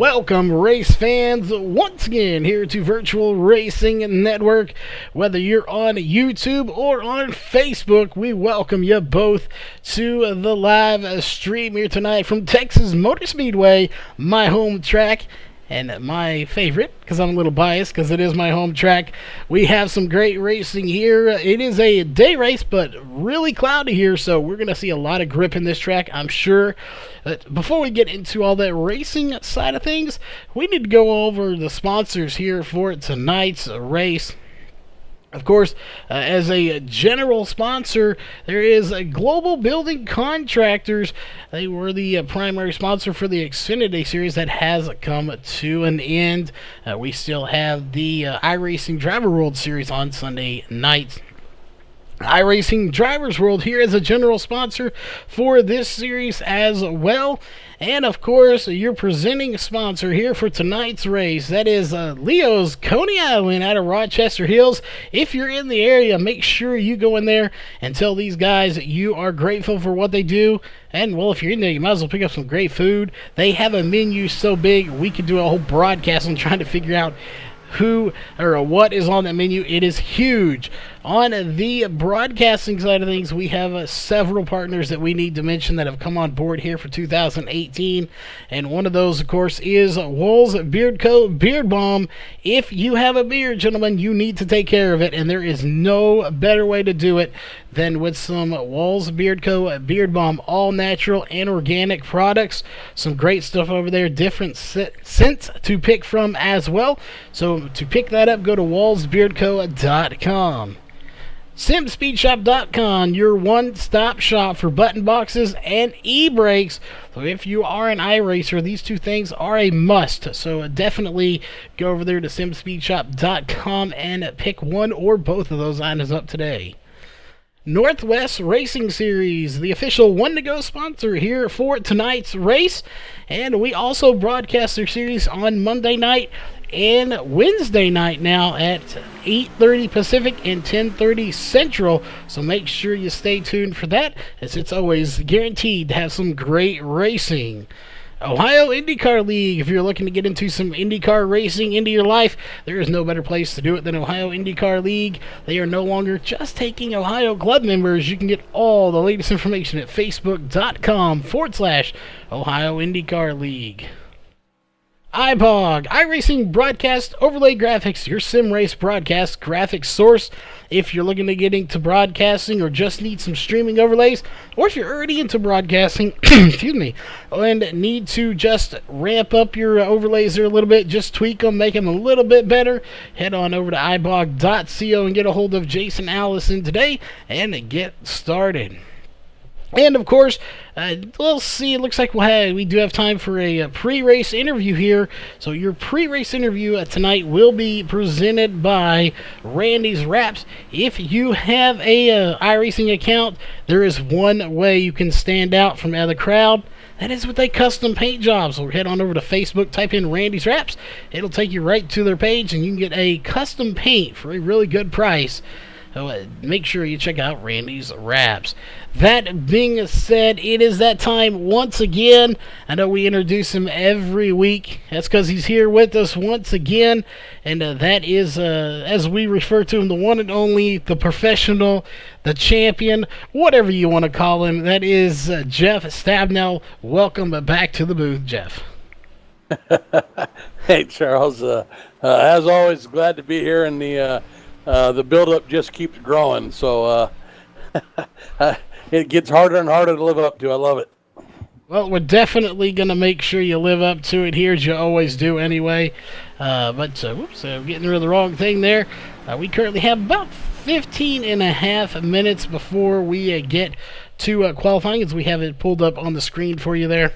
Welcome, race fans, once again here to Virtual Racing Network. Whether you're on YouTube or on Facebook, we welcome you both to the live stream here tonight from Texas Motor Speedway, my home track. And my favorite, because I'm a little biased, because it is my home track. We have some great racing here. It is a day race, but really cloudy here, so we're going to see a lot of grip in this track, I'm sure. But before we get into all that racing side of things, we need to go over the sponsors here for tonight's race. Of course, as a general sponsor, there is Global Building Contractors. They were the primary sponsor for the Xfinity Series that has come to an end. We still have the iRacing Driver World Series on Sunday nights. iRacing Drivers World here as a general sponsor for this series as well. And of course, your presenting sponsor here for tonight's race, that is Leo's Coney Island out of Rochester Hills. If you're in the area, make sure you go in there and tell these guys that you are grateful for what they do. And, well, if you're in there, you might as well pick up some great food. They have a menu so big, we could do a whole broadcast on trying to figure out who or what is on that menu. It is huge. On the broadcasting side of things, we have several partners that we need to mention that have come on board here for 2018, and one of those, of course, is Wool's Beard Co. Beard Balm. If you have a beard, gentlemen, you need to take care of it, and there is no better way to do it than with some Wool's Beard Co. Beard Balm, all natural and organic products. Some great stuff over there, different scents to pick from as well. So to pick that up, go to wallsbeardco.com. SimSpeedShop.com, your one-stop shop for button boxes and e-brakes. So if you are an iRacer, these two things are a must. So definitely go over there to SimSpeedShop.com and pick one or both of those items up today. Northwest Racing Series, the official one-to-go sponsor here for tonight's race. And we also broadcast their series on Monday night and Wednesday night now at 8:30 Pacific and 10:30 Central. So make sure you stay tuned for that, as it's always guaranteed to have some great racing. Ohio IndyCar League, if you're looking to get into some IndyCar racing into your life, there is no better place to do it than Ohio IndyCar League. They are no longer just taking Ohio Club members. You can get all the latest information at facebook.com/Ohio IndyCar League. iPog, iRacing Broadcast Overlay Graphics, your sim race broadcast graphics source. If you're looking to get into broadcasting or just need some streaming overlays, or if you're already into broadcasting, excuse me, and need to just ramp up your overlays there a little bit, just tweak them, make them a little bit better, head on over to ibog.co and get a hold of Jason Allison today and get started. And, of course, we'll see. It looks like we do have time for a pre-race interview here. So your pre-race interview tonight will be presented by Randy's Wraps. If you have a iRacing account, there is one way you can stand out from the crowd. That is with a custom paint job. So head on over to Facebook, type in Randy's Wraps. It'll take you right to their page, and you can get a custom paint for a really good price. So make sure you check out Randy's Wraps. That being said, it is that time once again. I know we introduce him every week. That's because he's here with us once again. And that is, as we refer to him, the one and only, the professional, the champion, whatever you want to call him. That is Jeff Stabnell. Welcome back to the booth, Jeff. Hey, Charles. As always, glad to be here, and the build-up just keeps growing, so it gets harder and harder to live up to. I love it. Well, we're definitely going to make sure you live up to it here, as you always do anyway. Whoops, getting rid of the wrong thing there. We currently have about 15 and a half minutes before we get to qualifying, as we have it pulled up on the screen for you there.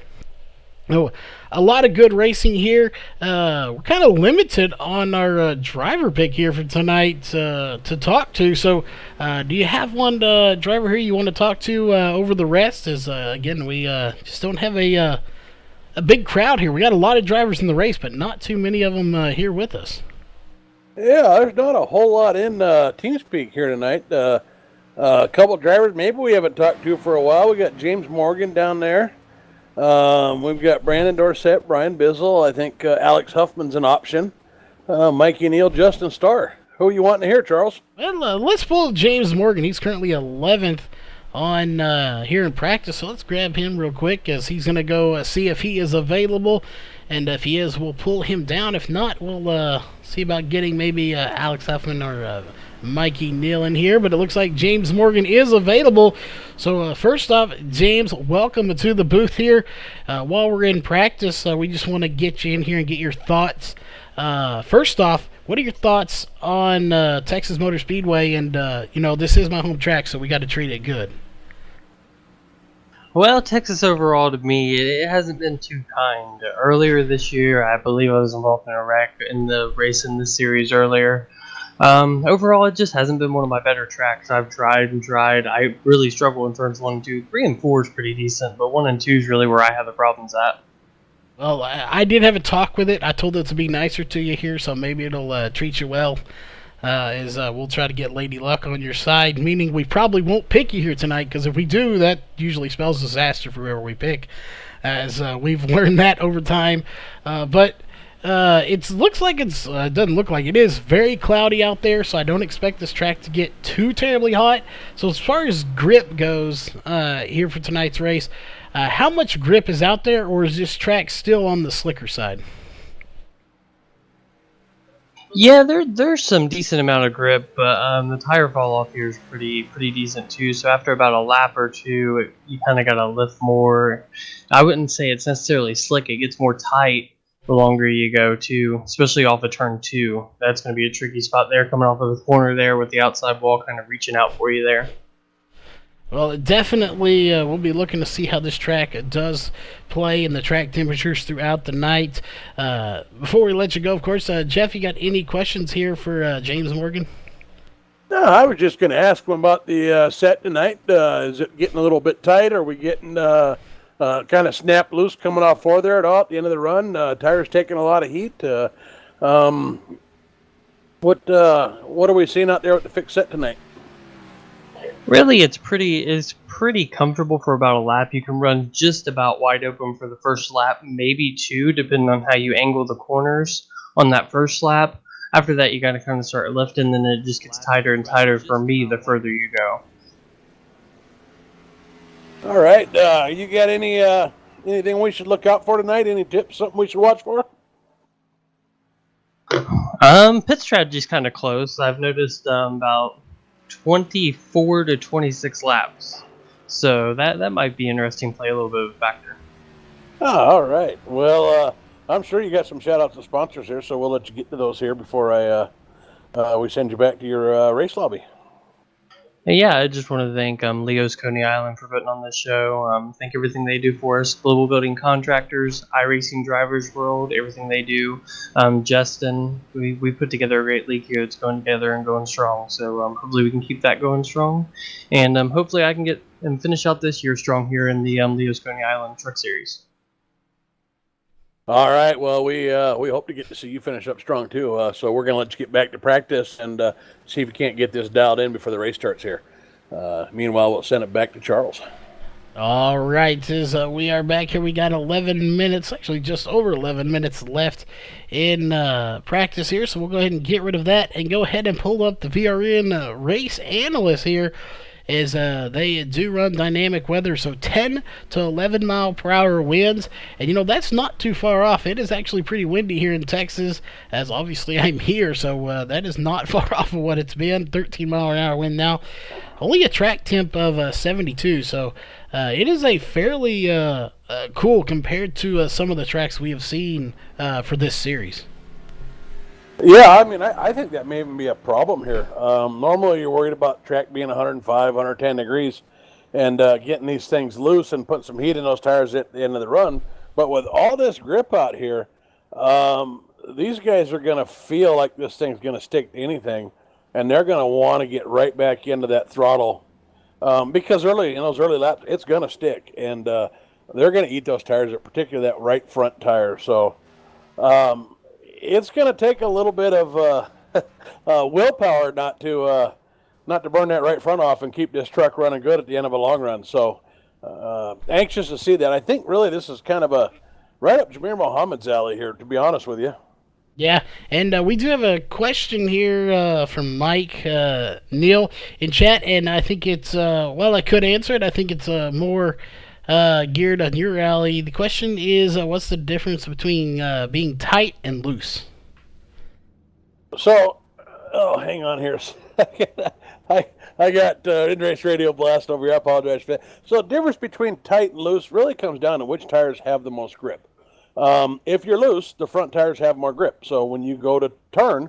Oh, a lot of good racing here. We're kind of limited on our driver pick here for tonight to talk to. So, do you have one driver here you want to talk to over the rest? As again, we just don't have a big crowd here. We got a lot of drivers in the race, but not too many of them here with us. Yeah, there's not a whole lot in TeamSpeak here tonight. A couple drivers maybe we haven't talked to for a while. We got James Morgan down there. We've got Brandon Dorsett, Brian Bizzle. I think Alex Huffman's an option. Mikey Neal, Justin Starr. Who are you wanting to hear, Charles? Well, let's pull James Morgan. He's currently 11th on here in practice, so let's grab him real quick as he's going to go see if he is available. And if he is, we'll pull him down. If not, we'll see about getting maybe Alex Huffman or Mikey Neal in here. But it looks like James Morgan is available. So first off, James, welcome to the booth here. While we're in practice, we just want to get you in here and get your thoughts. First off, what are your thoughts on Texas Motor Speedway? And, this is my home track, so we got to treat it good. Well, Texas overall to me, it hasn't been too kind. Earlier this year, I believe I was involved in a wreck in the race in this series earlier. Overall, it just hasn't been one of my better tracks. I've tried and tried. I really struggle in turns 1 and 2. 3 and 4 is pretty decent, but 1 and 2 is really where I have the problems at. Well, I did have a talk with it. I told it to be nicer to you here, so maybe it'll treat you well. We'll try to get Lady Luck on your side, meaning we probably won't pick you here tonight, because if we do, that usually spells disaster for whoever we pick, as we've learned that over time. But it looks like it doesn't look like it is very cloudy out there, so I don't expect this track to get too terribly hot. So as far as grip goes here for tonight's race, how much grip is out there, or is this track still on the slicker side? Yeah, there's some decent amount of grip, but the tire fall off here is pretty decent too. So after about a lap or two, you kind of got to lift more. I wouldn't say it's necessarily slick. It gets more tight the longer you go too, especially off of turn 2. That's going to be a tricky spot there, coming off of the corner there with the outside wall kind of reaching out for you there. Well, definitely we'll be looking to see how this track does play and the track temperatures throughout the night. Before we let you go, of course, Jeff, you got any questions here for James Morgan? No, I was just going to ask him about the set tonight. Is it getting a little bit tight? Are we getting kind of snapped loose coming off 4 there at all at the end of the run? Tires taking a lot of heat. What are we seeing out there with the fixed set tonight? Really, it's pretty comfortable for about a lap. You can run just about wide open for the first lap, maybe 2, depending on how you angle the corners on that first lap. After that, you got to kind of start lifting, and then it just gets tighter and tighter for me the further you go. All right, you got anything we should look out for tonight? Any tips, something we should watch for? Pit strategy's kind of close. I've noticed about 24 to 26 laps. So that might be interesting, play a little bit of a factor. Oh, all right. Well, I'm sure you got some shout-outs to sponsors here, so we'll let you get to those here before we send you back to your race lobby. Yeah, I just want to thank Leo's Coney Island for putting on this show. Thank everything they do for us. Global Building Contractors, iRacing Drivers World, everything they do. Justin, we put together a great league here. It's going together and going strong. So hopefully we can keep that going strong. And hopefully I can get and finish out this year strong here in the Leo's Coney Island Truck Series. All right. Well, we hope to get to see you finish up strong too. So we're going to let you get back to practice and see if you can't get this dialed in before the race starts here. Meanwhile, we'll send it back to Charles. All right, as we are back here, we got 11 minutes, actually just over 11 minutes left in practice here. So we'll go ahead and get rid of that and go ahead and pull up the VRN race analyst here. Is they do run dynamic weather, so 10 to 11 mile per hour winds, and that's not too far off. It is actually pretty windy here in Texas, as obviously I'm here, so that is not far off of what it's been. 13 mile an hour wind now, only a track temp of 72, so it is a fairly cool compared to some of the tracks we have seen for this series. Yeah, I mean, I think that may even be a problem here. Normally, you're worried about track being 105, 110 degrees and getting these things loose and putting some heat in those tires at the end of the run. But with all this grip out here, these guys are going to feel like this thing's going to stick to anything, and they're going to want to get right back into that throttle because early in those early laps, it's going to stick, and they're going to eat those tires, particularly that right front tire. So it's going to take a little bit of willpower not to burn that right front off and keep this truck running good at the end of a long run. So anxious to see that. I think really this is kind of a right up Jameer Muhammad's alley here, to be honest with you. Yeah, and we do have a question here from Mike Neal in chat, and I think it's, well, I could answer it. I think it's more geared on your alley. The question is, what's the difference between being tight and loose? So, hang on here a second. I got in-race radio blast over here. I apologize for that. So the difference between tight and loose really comes down to which tires have the most grip. If you're loose, the front tires have more grip. So when you go to turn,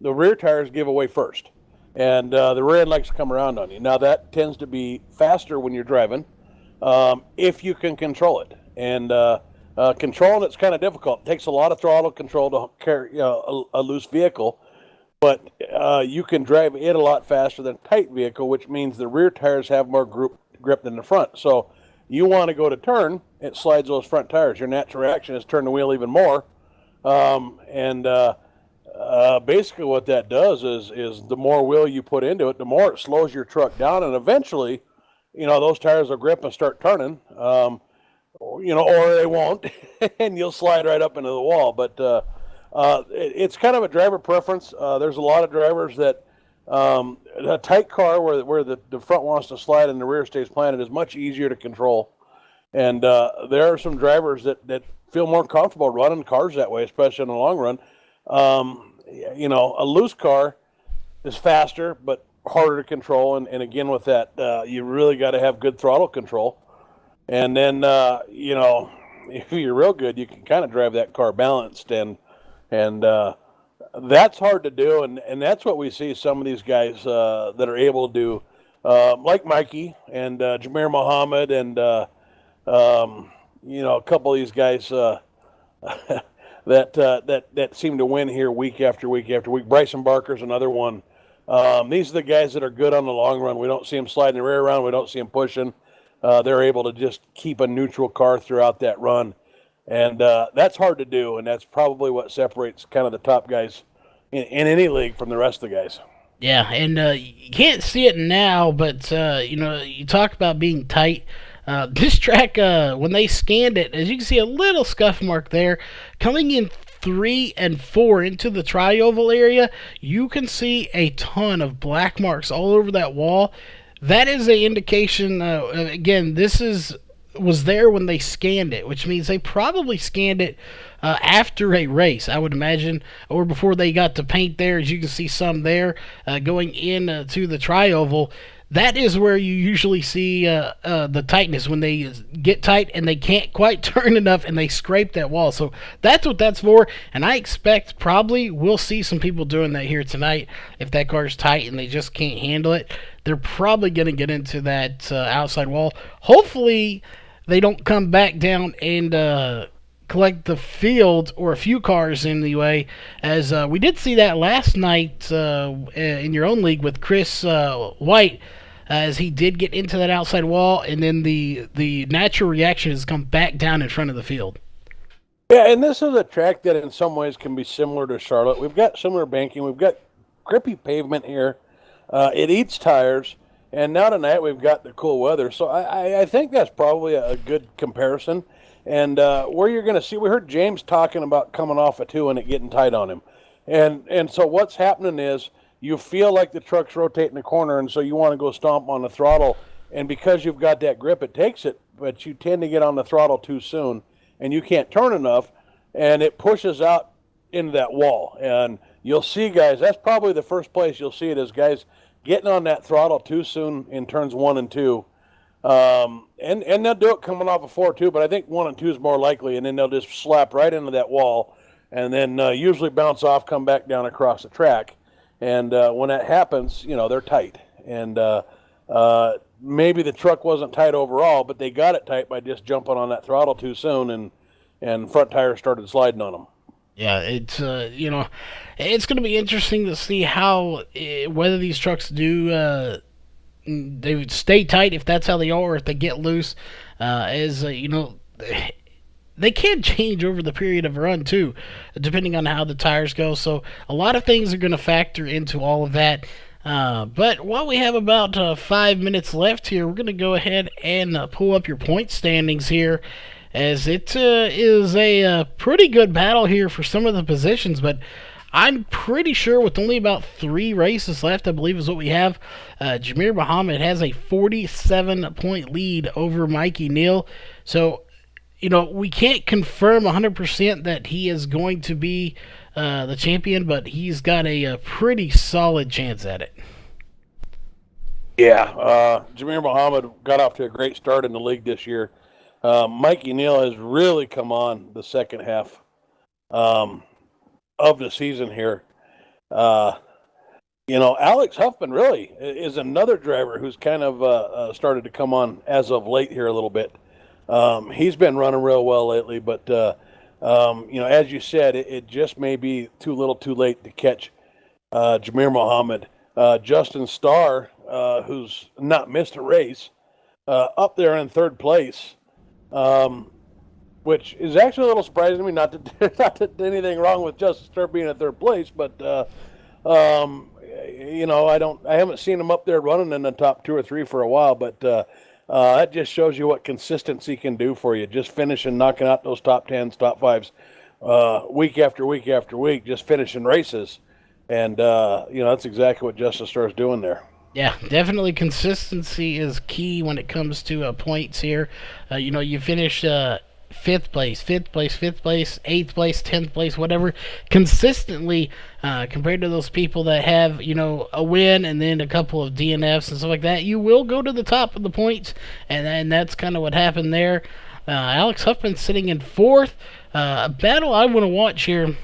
the rear tires give away first. And the rear end likes to come around on you. Now that tends to be faster when you're driving, if you can control it. And controlling it's kind of difficult. It takes a lot of throttle control to carry a loose vehicle. But you can drive it a lot faster than a tight vehicle, which means the rear tires have more grip than the front. So you want to go to turn, it slides those front tires. Your natural reaction is turn the wheel even more. Basically what that does is the more wheel you put into it, the more it slows your truck down. And eventually, those tires will grip and start turning, or they won't, and you'll slide right up into the wall. But it's kind of a driver preference. There's a lot of drivers that a tight car where the front wants to slide and the rear stays planted is much easier to control. And there are some drivers that feel more comfortable running cars that way, especially in the long run. A loose car is faster but harder to control. And again, with that, you really got to have good throttle control. And then, if you're real good, you can kind of drive that car balanced. And that's hard to do, and that's what we see some of these guys that are able to do, like Mikey and Jameer Muhammad and a couple of these guys that seem to win here week after week after week. Bryson Barker's another one. These are the guys that are good on the long run. We don't see them sliding the rear around. We don't see them pushing. They're able to just keep a neutral car throughout that run. And that's hard to do, and that's probably what separates kind of the top guys in any league from the rest of the guys. Yeah, and you can't see it now, but, you talk about being tight. This track, when they scanned it, as you can see a little scuff mark there, coming in 3 and 4 into the tri-oval area, you can see a ton of black marks all over that wall. That is an indication, again, was there when they scanned it, which means they probably scanned it after a race, I would imagine, or before they got to paint there. As you can see some there going in to the tri-oval. That is where you usually see the tightness, when they get tight and they can't quite turn enough and they scrape that wall. So that's what that's for, and I expect probably we'll see some people doing that here tonight. If that car's tight and they just can't handle it, they're probably going to get into that outside wall. Hopefully they don't come back down and collect the field, or a few cars anyway, as we did see that last night in your own league with Chris White, as he did get into that outside wall, and then the natural reaction has come back down in front of the field. Yeah, and this is a track that in some ways can be similar to Charlotte. We've got similar banking. We've got grippy pavement here. It eats tires. And now tonight we've got the cool weather. So I think that's probably a good comparison. And where you're going to see, we heard James talking about coming off a 2 and it getting tight on him. And so what's happening is you feel like the truck's rotating the corner, and so you want to go stomp on the throttle. And because you've got that grip, it takes it, but you tend to get on the throttle too soon, and you can't turn enough, and it pushes out into that wall. And you'll see guys, that's probably the first place you'll see it, is guys getting on that throttle too soon in turns 1 and 2. And they'll do it coming off a 4 too, but I think 1 and 2 is more likely, and then they'll just slap right into that wall, and then usually bounce off, come back down across the track. And when that happens, they're tight. And maybe the truck wasn't tight overall, but they got it tight by just jumping on that throttle too soon, and front tires started sliding on them. Yeah, it's it's going to be interesting to see how whether these trucks do they would stay tight, if that's how they are, or if they get loose. They can change over the period of a run too, depending on how the tires go. So a lot of things are going to factor into all of that. But while we have about 5 minutes left here, we're going to go ahead and pull up your point standings here, as it is a pretty good battle here for some of the positions. But I'm pretty sure with only about 3 races left, I believe is what we have, Jameer Muhammad has a 47-point lead over Mikey Neal. So, we can't confirm 100% that he is going to be the champion, but he's got a pretty solid chance at it. Yeah, Jameer Muhammad got off to a great start in the league this year. Mikey Neal has really come on the second half of the season here. Alex Huffman really is another driver who's kind of started to come on as of late here a little bit. He's been running real well lately, but as you said, it just may be too little too late to catch Jameer Muhammad. Justin Starr, who's not missed a race, up there in third place, which is actually a little surprising to me. Not that anything wrong with Justin Starr being in third place, but I haven't seen him up there running in the top 2 or 3 for a while, but that just shows you what consistency can do for you. Just finishing, knocking out those top 10s, top 5s, week after week after week, just finishing races. And, that's exactly what Justin Starr's doing there. Yeah, definitely consistency is key when it comes to points here. You finish 5th place, 8th place, 10th place, whatever, consistently compared to those people that have, a win and then a couple of DNFs and stuff like that, you will go to the top of the points, and that's kind of what happened there. Alex Huffman sitting in 4th. A battle I want to watch here.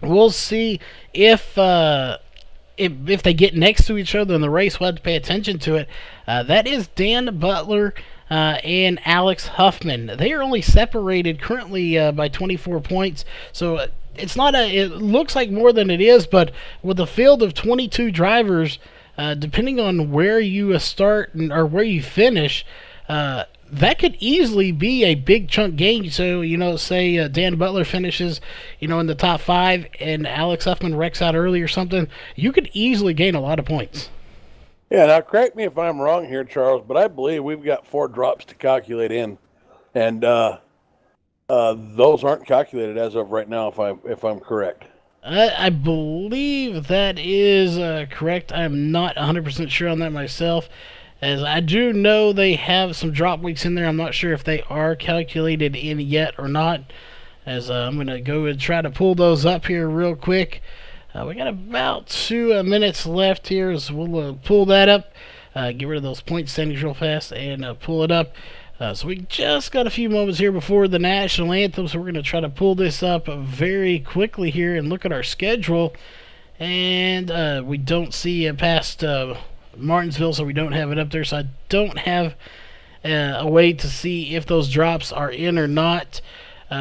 We'll see if they get next to each other in the race. We'll have to pay attention to it. That is Dan Butler and Alex Huffman. They are only separated currently by 24 points. So it's not it looks like more than it is, but with a field of 22 drivers, depending on where you start or where you finish, that could easily be a big chunk gain. So, say Dan Butler finishes, in the top 5 and Alex Huffman wrecks out early or something, you could easily gain a lot of points. Yeah, now correct me if I'm wrong here, Charles, but I believe we've got 4 drops to calculate in, and those aren't calculated as of right now, if I'm correct. I believe that is correct. I'm not 100% sure on that myself, as I do know they have some drop weeks in there. I'm not sure if they are calculated in yet or not, as I'm going to go and try to pull those up here real quick. We got about 2 minutes left here, so we'll pull that up, get rid of those point standings real fast, and pull it up. So we just got a few moments here before the national anthem, so we're going to try to pull this up very quickly here and look at our schedule. And we don't see past Martinsville, so we don't have it up there, so I don't have a way to see if those drops are in or not.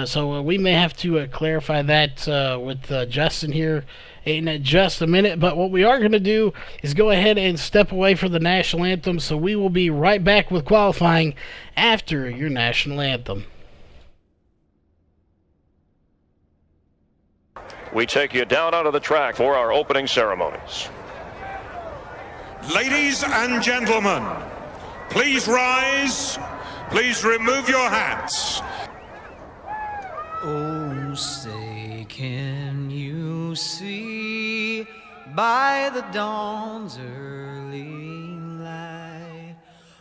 So we may have to clarify that with Justin here in just a minute. But what we are going to do is go ahead and step away from the national anthem. So we will be right back with qualifying after your national anthem. We take you down onto the track for our opening ceremonies. Ladies and gentlemen, please rise. Please remove your hats. Oh, say, can you see by the dawn's early light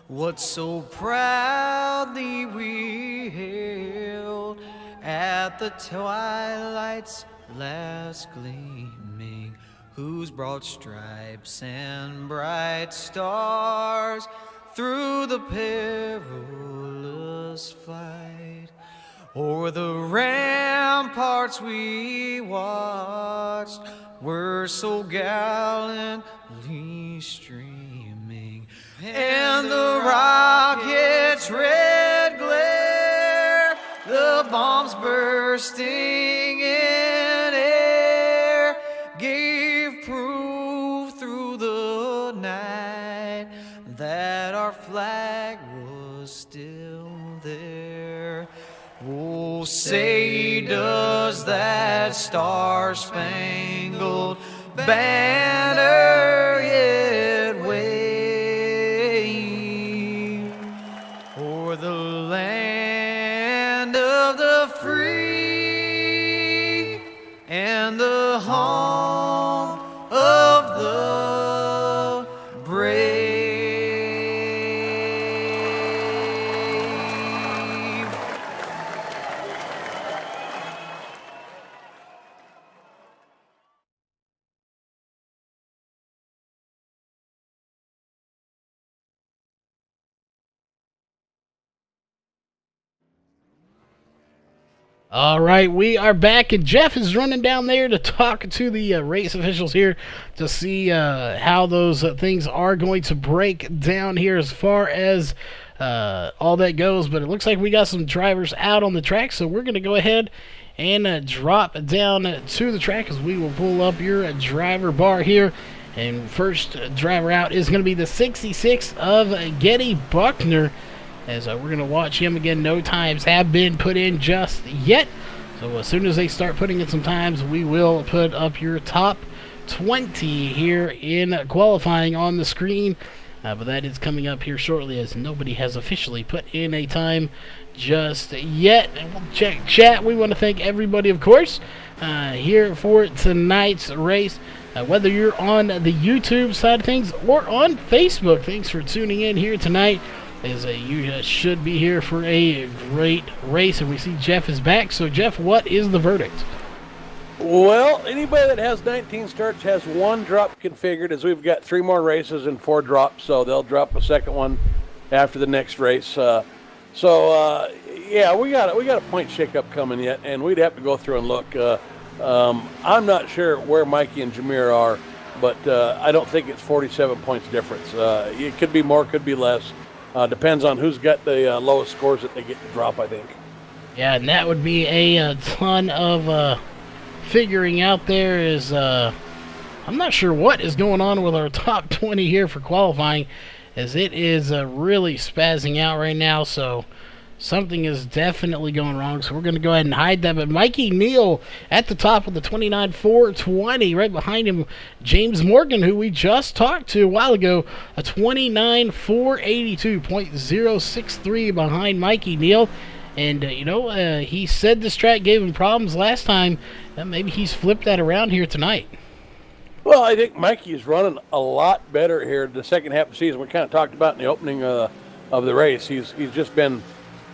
what so proudly we hailed at the twilight's last gleaming, whose broad stripes and bright stars through the perilous fight o'er the ramparts we watched were so gallantly streaming, and the rocket's red glare, the bombs bursting in air, gave proof through the night that our flag was still there. Oh, say does that star-spangled banner yet All right, we are back, and Jeff is running down there to talk to the race officials here to see how those things are going to break down here as far as all that goes. But it looks like we got some drivers out on the track, so we're going to go ahead and drop down to the track as we will pull up your driver bar here. And first driver out is going to be the 66 of Getty Buckner, as we're going to watch him again. No times have been put in just yet. So as soon as they start putting in some times, we will put up your top 20 here in qualifying on the screen. But that is coming up here shortly, as nobody has officially put in a time just yet. And we'll check chat. We want to thank everybody, of course, here for tonight's race. Whether you're on the YouTube side of things or on Facebook, thanks for tuning in here tonight, as you should be here for a great race. And we see Jeff is back. So, Jeff, what is the verdict? Well, anybody that has 19 starts has one drop configured, as we've got 3 more races and 4 drops, so they'll drop a second one after the next race. Yeah, we got a point shakeup coming yet, and we'd have to go through and look. I'm not sure where Mikey and Jameer are, but I don't think it's 47 points difference. It could be more, could be less. Depends on who's got the lowest scores that they get to drop, I think. Yeah, and that would be a ton of figuring out there. Is I'm not sure what is going on with our top 20 here for qualifying, as it is really spazzing out right now. So something is definitely going wrong, so we're going to go ahead and hide that. But Mikey Neal at the top with the 29.420. Right behind him, James Morgan, who we just talked to a while ago, a 29.482.063 behind Mikey Neal. And, he said this track gave him problems last time. Maybe he's flipped that around here tonight. Well, I think Mikey is running a lot better here the second half of the season. We kind of talked about in the opening of the race. He's just been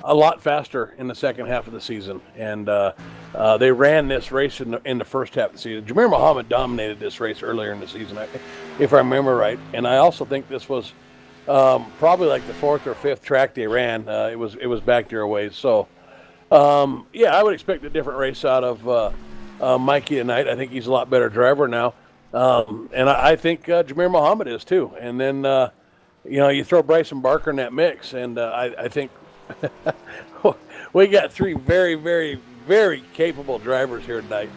a lot faster in the second half of the season, and they ran this race in the first half of the season. Jameer Muhammad dominated this race earlier in the season, if I remember right, and I also think this was probably like the 4th or 5th track they ran. It was back there a ways. So yeah, I would expect a different race out of Mikey tonight. I think he's a lot better driver now, and I think Jameer Muhammad is too. And then you throw Bryson Barker in that mix, and I think we got 3 very, very, very capable drivers here tonight.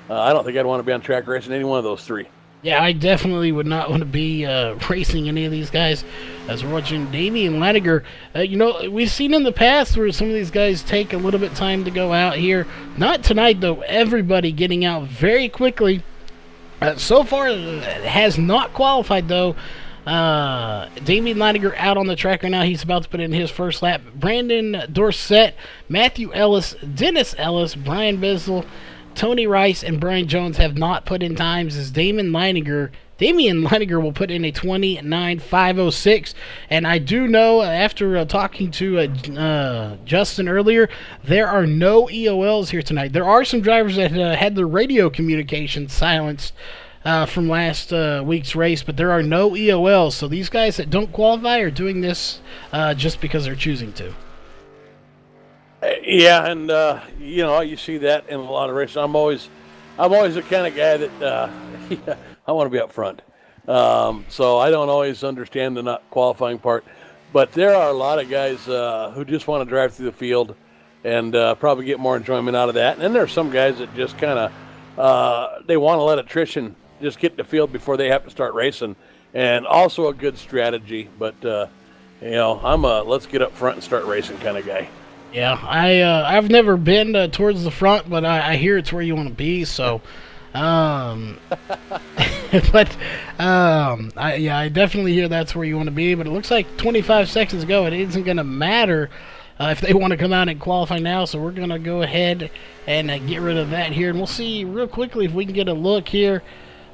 I don't think I'd want to be on track racing any one of those 3. Yeah, I definitely would not want to be racing any of these guys. As we're watching Damian Laniger, we've seen in the past where some of these guys take a little bit of time to go out here. Not tonight, though. Everybody getting out very quickly. So far, has not qualified, though. Damian Laniger out on the track right now. He's about to put in his first lap. Brandon Dorsett, Matthew Ellis, Dennis Ellis, Brian Bissell, Tony Rice, and Brian Jones have not put in times, as Damian Laniger will put in a 29.506. And I do know, after talking to Justin earlier, there are no EOLs here tonight. There are some drivers that had their radio communications silenced from last week's race, but there are no EOLs. So these guys that don't qualify are doing this just because they're choosing to. Yeah, and you see that in a lot of races. I'm always the kind of guy that I want to be up front. So I don't always understand the not qualifying part, but there are a lot of guys who just want to drive through the field and probably get more enjoyment out of that. And then there are some guys that just kind of they want to let attrition just get in the field before they have to start racing, and also a good strategy. But I'm a let's get up front and start racing kind of guy. Yeah, I've never been towards the front, but I hear it's where you want to be. So, I definitely hear that's where you want to be. But it looks like 25 seconds ago, it isn't going to matter if they want to come out and qualify now. So we're going to go ahead and get rid of that here, and we'll see real quickly if we can get a look here.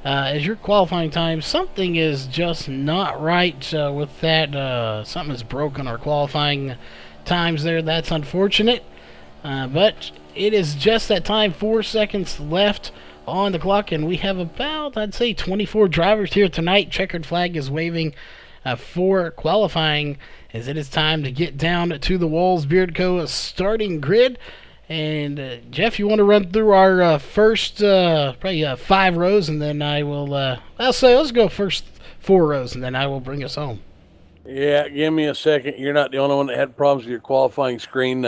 As your qualifying time, something is just not right with that. Something is broken our qualifying times there. That's unfortunate, but it is just that time. 4 seconds left on the clock, and we have about, I'd say, 24 drivers here tonight. Checkered flag is waving for qualifying, as it is time to get down to the Walls Beard Co. starting grid. And Jeff, you want to run through our first probably 5 rows, and then I will. I'll say let's go first 4 rows, and then I will bring us home. Yeah, give me a second. You're not the only one that had problems with your qualifying screen.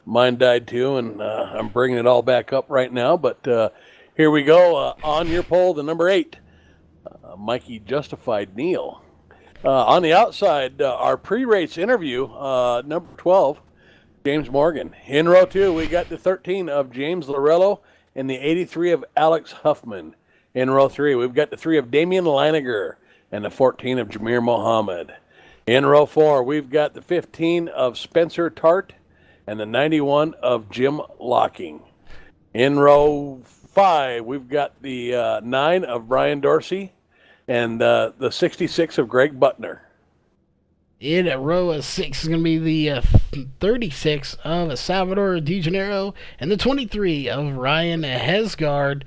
Mine died too, and I'm bringing it all back up right now. But here we go. On your pole, the number 8, Mikey Justified Neal. On the outside, our pre-race interview, number 12, James Morgan. In row 2, we got the 13 of James Lorello and the 83 of Alex Huffman. In row 3, we've got the 3 of Damian Leiniger and the 14 of Jameer Mohammed. In row 4, we've got the 15 of Spencer Tart and the 91 of Jim Locking. In row 5, we've got the 9 of Brian Dorsey and the 66 of Greg Butner. In row 6 is going to be the 36 of Salvador De Janeiro and the 23 of Ryan Hesgard.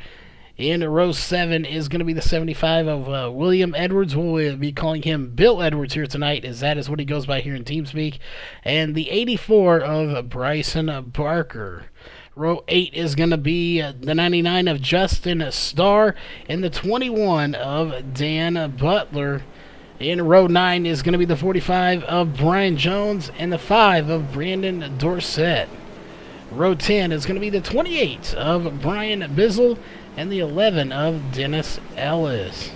In row 7 is going to be the 75 of William Edwards. We'll be calling him Bill Edwards here tonight, as that is what he goes by here in TeamSpeak. And the 84 of Bryson Barker. Row 8 is going to be the 99 of Justin Starr and the 21 of Dan Butler. In row 9 is going to be the 45 of Brian Jones and the 5 of Brandon Dorsett. Row 10 is going to be the 28 of Brian Bizzle and the 11 of Dennis Ellis.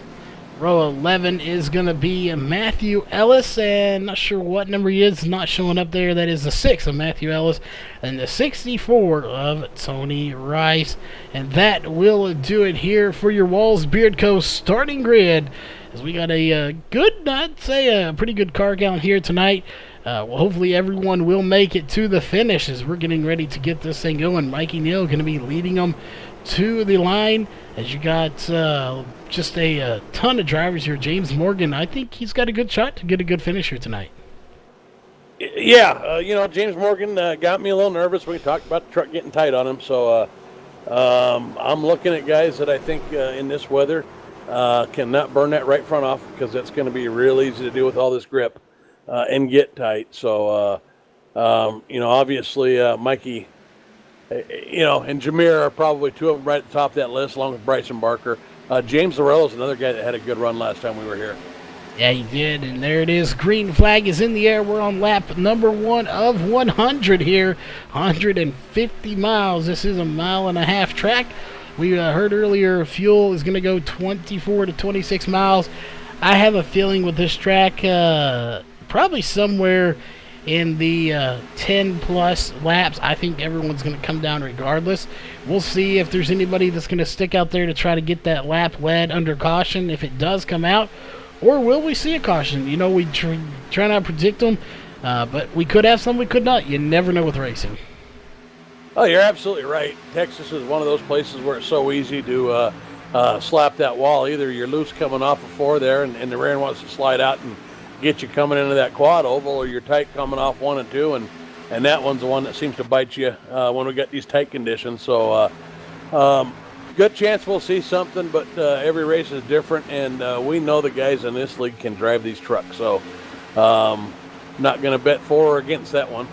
Row 11 is going to be Matthew Ellis, and not sure what number he is, not showing up there. That is the 6 of Matthew Ellis and the 64 of Tony Rice. And that will do it here for your Walls Beard Co. starting grid, as we got a good, I'd say a pretty good car count here tonight. Well, hopefully everyone will make it to the finish as we're getting ready to get this thing going. Mikey Neal going to be leading them to the line, as you got just a ton of drivers here. James Morgan, I think he's got a good shot to get a good finish here tonight. Yeah, James Morgan got me a little nervous when we talked about the truck getting tight on him. So I'm looking at guys that I think in this weather cannot burn that right front off, because that's going to be real easy to do with all this grip and get tight. So, obviously Mikey, and Jameer are probably 2 of them right at the top of that list, along with Bryson Barker. James Lorello is another guy that had a good run last time we were here. Yeah, he did, and there it is. Green flag is in the air. We're on lap number 1 of 100 here. 150 miles. This is a 1.5-mile track. We heard earlier fuel is going to go 24 to 26 miles. I have a feeling with this track, probably somewhere in the 10-plus laps. I think everyone's going to come down regardless. We'll see if there's anybody that's going to stick out there to try to get that lap led under caution, if it does come out. Or will we see a caution? We try not to predict them, but we could have some, we could not. You never know with racing. Oh, you're absolutely right. Texas is one of those places where it's so easy to slap that wall. Either you're loose coming off of 4 there, and the rear end wants to slide out and get you coming into that quad oval, or you're tight coming off 1 and 2, and that one's the one that seems to bite you when we got these tight conditions. So good chance we'll see something, but every race is different, and we know the guys in this league can drive these trucks. So not going to bet for or against that one.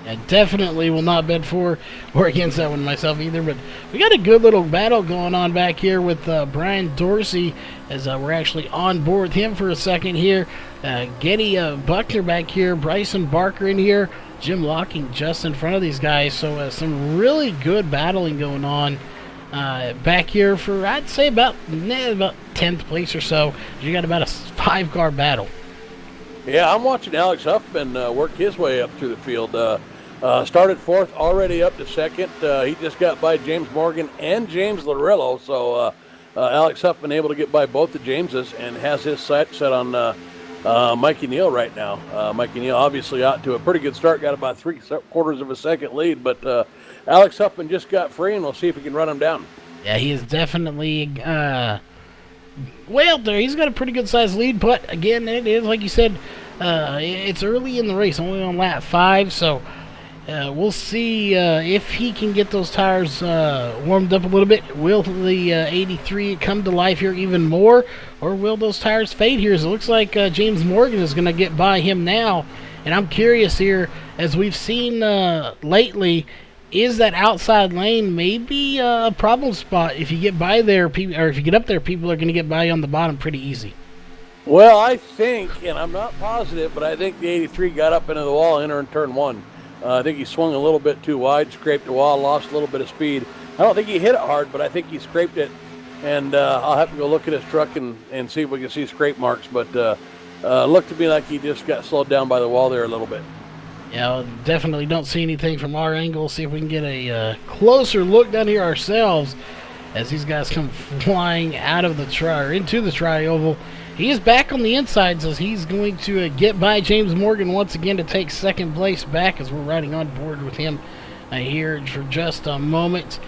I definitely will not bet for or against that one myself either, but we got a good little battle going on back here with Brian Dorsey, as we're actually on board with him for a second here. Getty Buckner back here, Bryson Barker in here, Jim Locking just in front of these guys. So some really good battling going on back here for, I'd say, about 10th place or so. You got about a 5-car battle. Yeah, I'm watching Alex Huffman work his way up through the field. Started 4th, already up to 2nd. He just got by James Morgan and James Lorello. So Alex Huffman able to get by both the Jameses and has his sight set on Mikey Neal right now. Mikey Neal obviously out to a pretty good start, got about 3/4 of a second lead, but Alex Huffman just got free, and we'll see if we can run him down. Yeah, he is definitely way out there. He's got a pretty good sized lead, but again, it is like you said, it's early in the race, only on lap 5, so we'll see if he can get those tires warmed up a little bit. Will the 83 come to life here even more, or will those tires fade here? So it looks like James Morgan is going to get by him now, and I'm curious here, as we've seen lately, is that outside lane maybe a problem spot? If you get by there, or if you get up there, people are going to get by you on the bottom pretty easy. Well, I think, and I'm not positive, but I think the 83 got up into the wall entering turn 1. I think he swung a little bit too wide, scraped the wall, lost a little bit of speed. I don't think he hit it hard, but I think he scraped it. And I'll have to go look at his truck and see if we can see scrape marks. But looked to me like he just got slowed down by the wall there a little bit. Yeah, well, definitely don't see anything from our angle. See if we can get a closer look down here ourselves as these guys come flying out of the into the tri-oval. He is back on the inside, so he's going to get by James Morgan once again to take second place back as we're riding on board with him here for just a moment.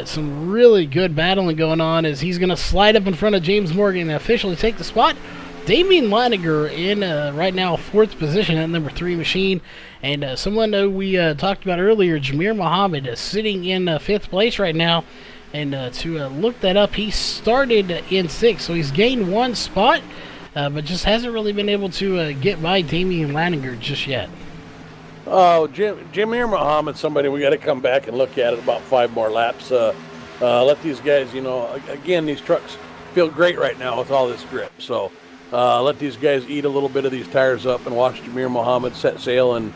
Some really good battling going on as he's going to slide up in front of James Morgan and officially take the spot. Damian Leininger in right now 4th position at number 3 machine. And someone we talked about earlier, Jameer Muhammad, sitting in 5th place right now. And to look that up, he started in 6th, so he's gained 1 spot, but just hasn't really been able to get by Damian Leininger just yet. Oh, Jameer Muhammad, somebody we got to come back and look at it about 5 more laps. Let these guys, again, these trucks feel great right now with all this grip. So let these guys eat a little bit of these tires up and watch Jameer Muhammad set sail and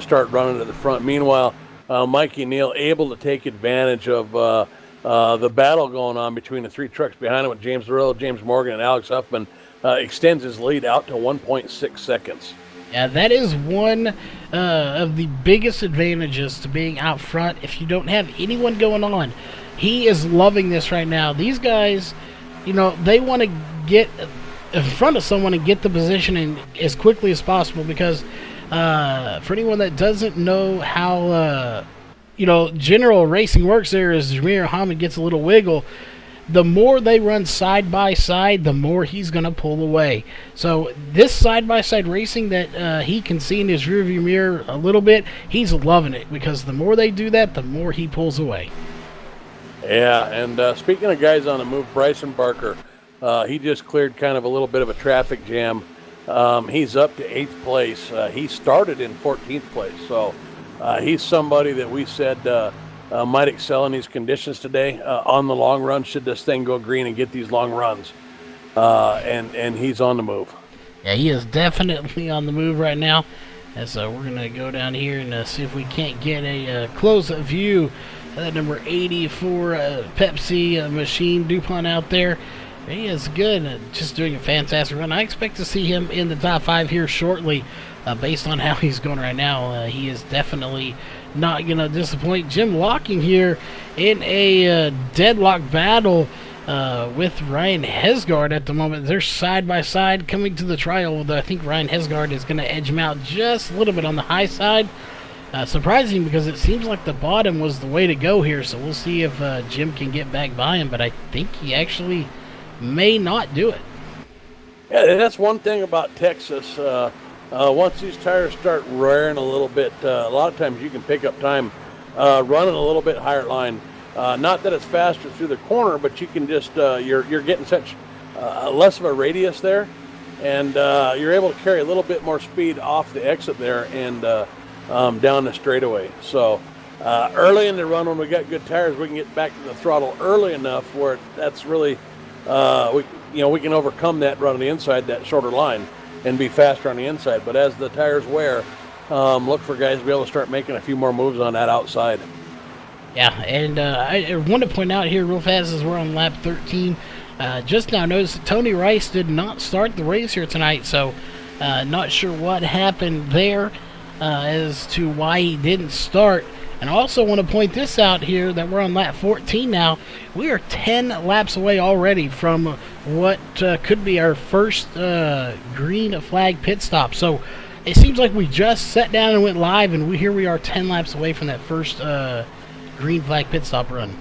start running to the front. Meanwhile, Mikey Neal able to take advantage of the battle going on between the 3 trucks behind him with James Rillo, James Morgan, and Alex Huffman. Extends his lead out to 1.6 seconds. Yeah, that is one of the biggest advantages to being out front if you don't have anyone going on. He is loving this right now. These guys, they want to get in front of someone and get the position in as quickly as possible because for anyone that doesn't know how general racing works, there is Jameer Muhammad gets a little wiggle. The more they run side by side, the more he's going to pull away. So this side by side racing that he can see in his rearview mirror a little bit, he's loving it because the more they do that, the more he pulls away. Yeah, and speaking of guys on the move, Bryson Barker, he just cleared kind of a little bit of a traffic jam. He's up to 8th place. He started in 14th place, so he's somebody that we said might excel in these conditions today on the long run should this thing go green and get these long runs. And he's on the move. Yeah, he is definitely on the move right now. And so we're going to go down here and see if we can't get a close view of that number 84 Pepsi machine DuPont out there. He is good, just doing a fantastic run. I expect to see him in the top 5 here shortly based on how he's going right now. He is definitely not going to disappoint. Jim Locking here in a deadlock battle with Ryan Hesgaard at the moment. They're side by side coming to the trial, although I think Ryan Hesgaard is going to edge him out just a little bit on the high side. Surprising because it seems like the bottom was the way to go here, so we'll see if Jim can get back by him, but I think he actually may not do it. Yeah, that's one thing about Texas. Once these tires start rearing a little bit, a lot of times you can pick up time running a little bit higher line. Not that it's faster through the corner, but you can just you're getting such less of a radius there, and you're able to carry a little bit more speed off the exit there and down the straightaway. So early in the run, when we got good tires, we can get back to the throttle early enough where that's really we can overcome that run on the inside, that shorter line, and be faster on the inside. But as the tires wear, look for guys to be able to start making a few more moves on that outside. Yeah, and I want to point out here real fast as we're on lap 13. Just now noticed that Tony Rice did not start the race here tonight, so not sure what happened there as to why he didn't start. And I also want to point this out here that we're on lap 14 now. We are 10 laps away already from what could be our first green flag pit stop. So it seems like we just sat down and went live, and here we are 10 laps away from that first green flag pit stop run.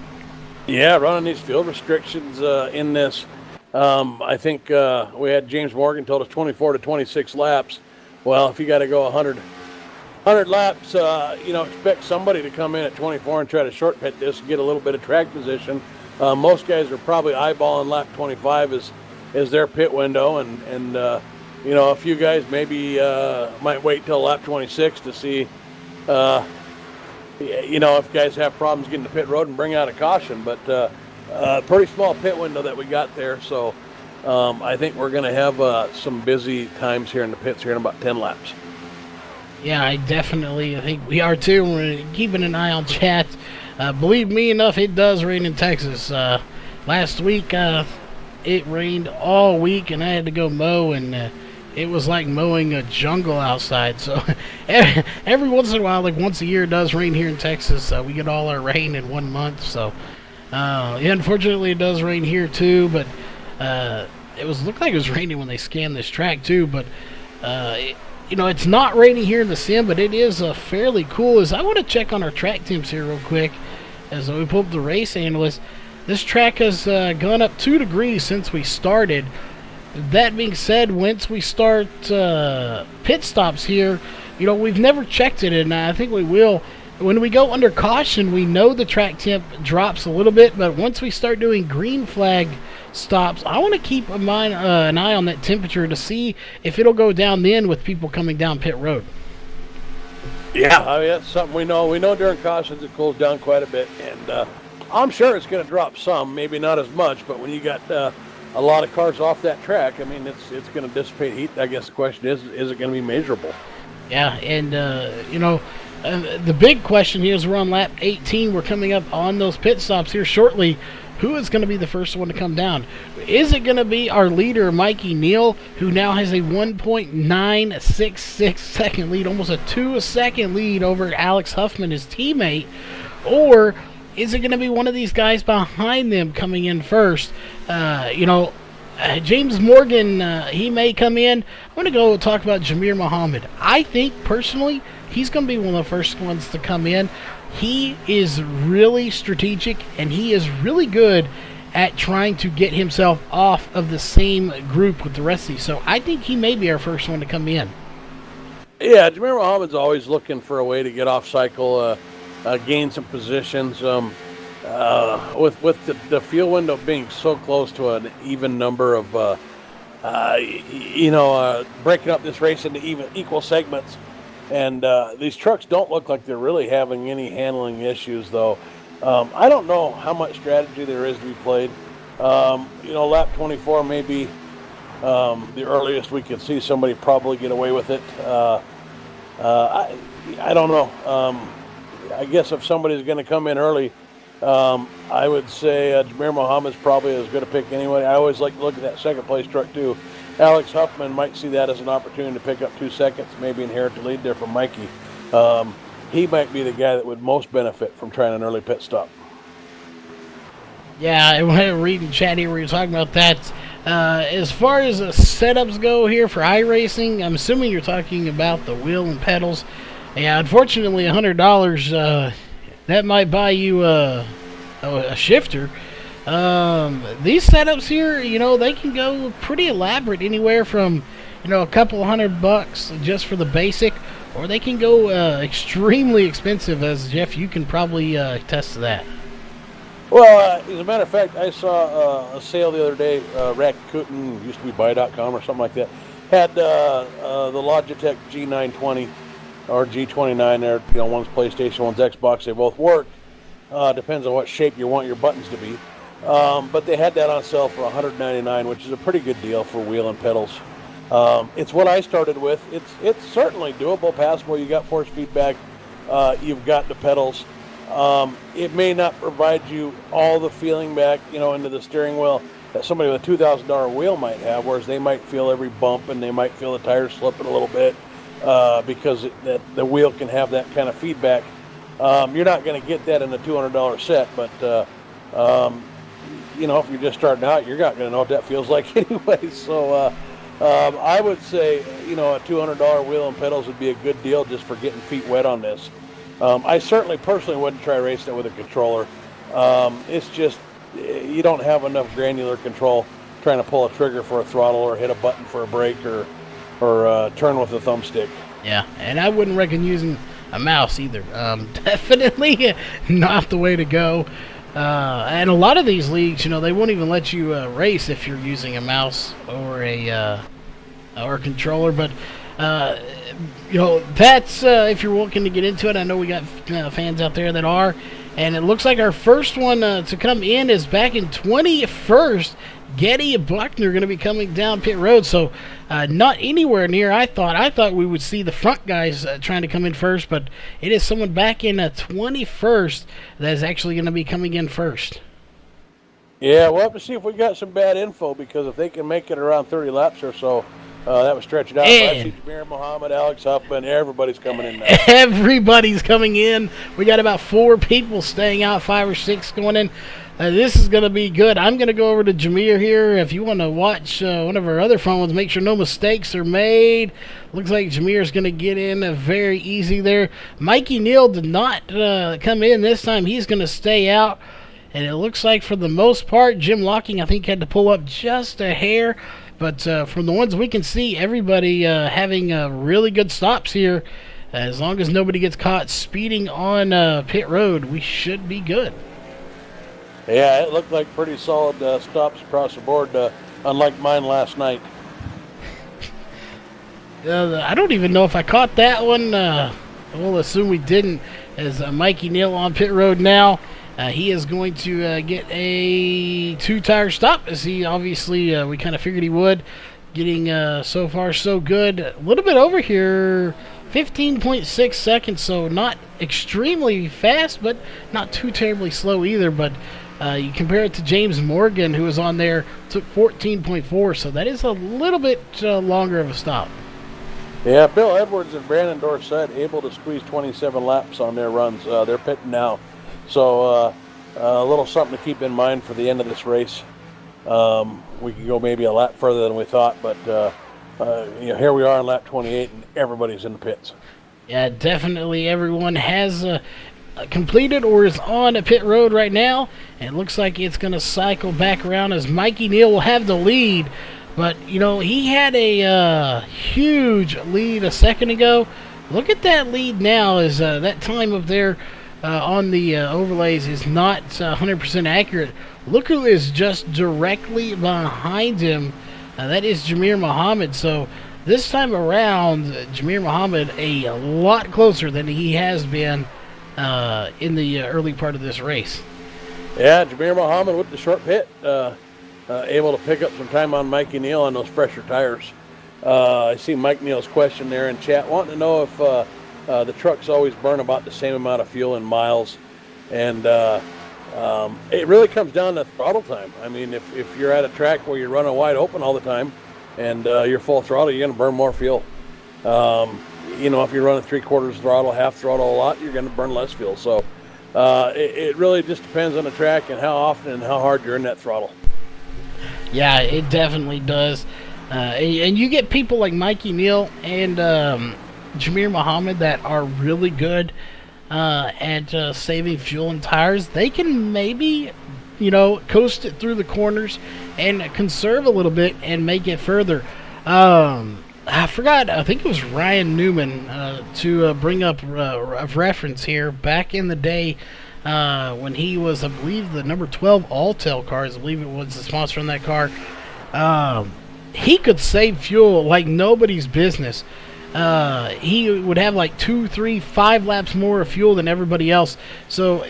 Yeah, running these field restrictions in this. I think we had James Morgan told us 24 to 26 laps. Well, if you got to go 100 laps, expect somebody to come in at 24 and try to short pit this and get a little bit of track position. Most guys are probably eyeballing lap 25 as their pit window, and a few guys maybe might wait till lap 26 to see if guys have problems getting to pit road and bring out a caution. But pretty small pit window that we got there, so I think we're going to have some busy times here in the pits here in about 10 laps. Yeah, I think we are too. We're keeping an eye on chat. Believe me enough, it does rain in Texas. Last week, it rained all week, and I had to go mow, and it was like mowing a jungle outside. So every once in a while, like once a year, it does rain here in Texas. We get all our rain in 1 month. So unfortunately, it does rain here too. But it looked like it was raining when they scanned this track too. But it's not raining here in the sim, but it is fairly cool. I want to check on our track temps here real quick as we pull up the race analyst. This track has gone up 2 degrees since we started. That being said, once we start pit stops here, we've never checked it, and I think we will. When we go under caution, we know the track temp drops a little bit, but once we start doing green flag stops, I want to keep an eye on that temperature to see if it'll go down then with people coming down pit road. Yeah, I mean, that's something we know. We know during cautions it cools down quite a bit, and I'm sure it's going to drop some, maybe not as much, but when you got a lot of cars off that track, I mean, it's going to dissipate heat. I guess the question is it going to be measurable? Yeah, and, the big question here is we're on lap 18. We're coming up on those pit stops here shortly. Who is going to be the first one to come down? Is it going to be our leader, Mikey Neal, who now has a 1.966 second lead, almost a 2-second lead over Alex Huffman, his teammate? Or is it going to be one of these guys behind them coming in first? James Morgan, he may come in. I'm going to go talk about Jamir Muhammad. I think, personally, he's going to be one of the first ones to come in. He is really strategic, and he is really good at trying to get himself off of the same group with the rest of these. So I think he may be our first one to come in. Yeah, Jamir Muhammad's always looking for a way to get off cycle, gain some positions. With the fuel window being so close to an even number of, breaking up this race into equal segments. And these trucks don't look like they're really having any handling issues, though. I don't know how much strategy there is to be played. Lap 24 may be the earliest we could see somebody probably get away with it. I don't know. I guess if somebody's going to come in early, I would say Jamir Muhammad's probably as good a pick anyway. I always like to look at that second place truck, too. Alex Huffman might see that as an opportunity to pick up 2 seconds, maybe inherit the lead there from Mikey. He might be the guy that would most benefit from trying an early pit stop. Yeah, I want to read in chat here where you're talking about that. As far as the setups go here for iRacing, I'm assuming you're talking about the wheel and pedals. Yeah, unfortunately, $100, that might buy you a shifter. These setups here, they can go pretty elaborate, anywhere from, a couple $100 just for the basic, or they can go extremely expensive, as Jeff, you can probably attest to that. Well, as a matter of fact, I saw a sale the other day. Rakuten, used to be buy.com or something like that, had the Logitech G920 or G29 there. One's PlayStation, one's Xbox. They both work. Depends on what shape you want your buttons to be. But they had that on sale for $199, which is a pretty good deal for wheel and pedals. It's what I started with. It's certainly doable, passable. You got force feedback. You've got the pedals. It may not provide you all the feeling back, into the steering wheel that somebody with a $2,000 wheel might have, whereas they might feel every bump and they might feel the tires slipping a little bit because the wheel can have that kind of feedback. You're not going to get that in a $200 set, but if you're just starting out, you're not going to know what that feels like anyway. So I would say, a $200 wheel and pedals would be a good deal just for getting feet wet on this. I certainly personally wouldn't try racing it with a controller. It's just you don't have enough granular control trying to pull a trigger for a throttle or hit a button for a brake or turn with a thumbstick. Yeah, and I wouldn't recommend using a mouse either. Definitely not the way to go. And a lot of these leagues, they won't even let you race if you're using a mouse or a controller. But That's if you're looking to get into it. I know we got fans out there that are. And it looks like our first one to come in is back in 21st. Getty Buckner going to be coming down pit road. So not anywhere near I thought. I thought we would see the front guys trying to come in first. But it is someone back in 21st that is actually going to be coming in first. Yeah, we'll have to see if we got some bad info, because if they can make it around 30 laps or so, that would stretch it out. I see Jamir Muhammad, Alex Huffman, everybody's coming in now. Everybody's coming in. We got about 4 people staying out, 5 or 6 going in. This is going to be good. I'm going to go over to Jameer here. If you want to watch one of our other fun ones, make sure no mistakes are made. Looks like Jameer's going to get in very easy there. Mikey Neal did not come in this time. He's going to stay out. And it looks like for the most part, Jim Locking, I think, had to pull up just a hair. But from the ones we can see, everybody having really good stops here. As long as nobody gets caught speeding on pit road, we should be good. Yeah, it looked like pretty solid stops across the board, unlike mine last night. I don't even know if I caught that one. We'll assume we didn't, as Mikey Neal on pit road now. He is going to get a 2-tire stop, as he obviously, we kind of figured he would. Getting so far so good. A little bit over here, 15.6 seconds, so not extremely fast, but not too terribly slow either. But you compare it to James Morgan, who was on there, took 14.4, so that is a little bit longer of a stop. Yeah, Bill Edwards and Brandon Dorsett able to squeeze 27 laps on their runs. They're pitting now. So a little something to keep in mind for the end of this race. We could go maybe a lap further than we thought, but here we are on lap 28, and everybody's in the pits. Yeah, definitely everyone has completed or is on a pit road right now. And it looks like it's going to cycle back around as Mikey Neal will have the lead. But, he had a huge lead a second ago. Look at that lead now, as that time up there on the overlays is not 100% accurate. Look who is just directly behind him. That is Jamir Muhammad. So this time around, Jamir Muhammad a lot closer than he has been in the early part of this race. Yeah, Jamir Muhammad with the short pit, able to pick up some time on Mikey Neal on those fresher tires. I see Mike Neal's question there in chat, wanting to know if the trucks always burn about the same amount of fuel in miles. And it really comes down to throttle time. I mean, if you're at a track where you're running wide open all the time and you're full throttle, you're going to burn more fuel. If you're running 3/4 throttle, half throttle a lot, you're going to burn less fuel. So it really just depends on the track and how often and how hard you're in that throttle. Yeah, it definitely does. And you get people like Mikey Neal and Jamir Muhammad that are really good at saving fuel and tires. They can maybe, coast it through the corners and conserve a little bit and make it further. I forgot, I think it was Ryan Newman to bring up a reference here. Back in the day when he was, I believe, the number 12 Alltel cars, I believe it was the sponsor on that car, he could save fuel like nobody's business. He would have like 2, 3, 5 laps more of fuel than everybody else. So,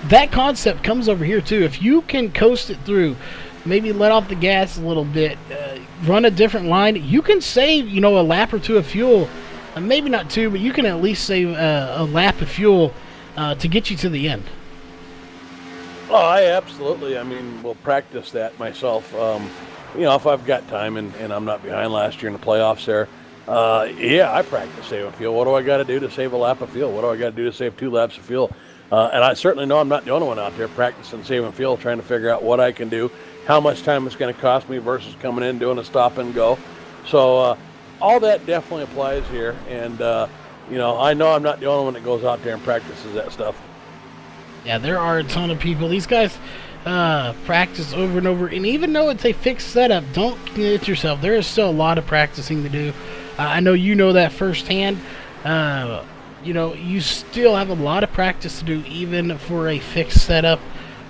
that concept comes over here too. If you can coast it through, maybe let off the gas a little bit, run a different line, you can save, a lap or two of fuel. Maybe not 2, but you can at least save a lap of fuel to get you to the end. Oh, I absolutely. I mean, will practice that myself. If I've got time and I'm not behind last year in the playoffs there, I practice saving fuel. What do I got to do to save a lap of fuel? What do I got to do to save 2 laps of fuel? And I certainly know I'm not the only one out there practicing saving fuel, trying to figure out what I can do, how much time it's going to cost me versus coming in doing a stop and go. So all that definitely applies here. And, I know I'm not the only one that goes out there and practices that stuff. Yeah, there are a ton of people. These guys practice over and over. And even though it's a fixed setup, don't commit yourself. There is still a lot of practicing to do. I know you know that firsthand. You still have a lot of practice to do even for a fixed setup.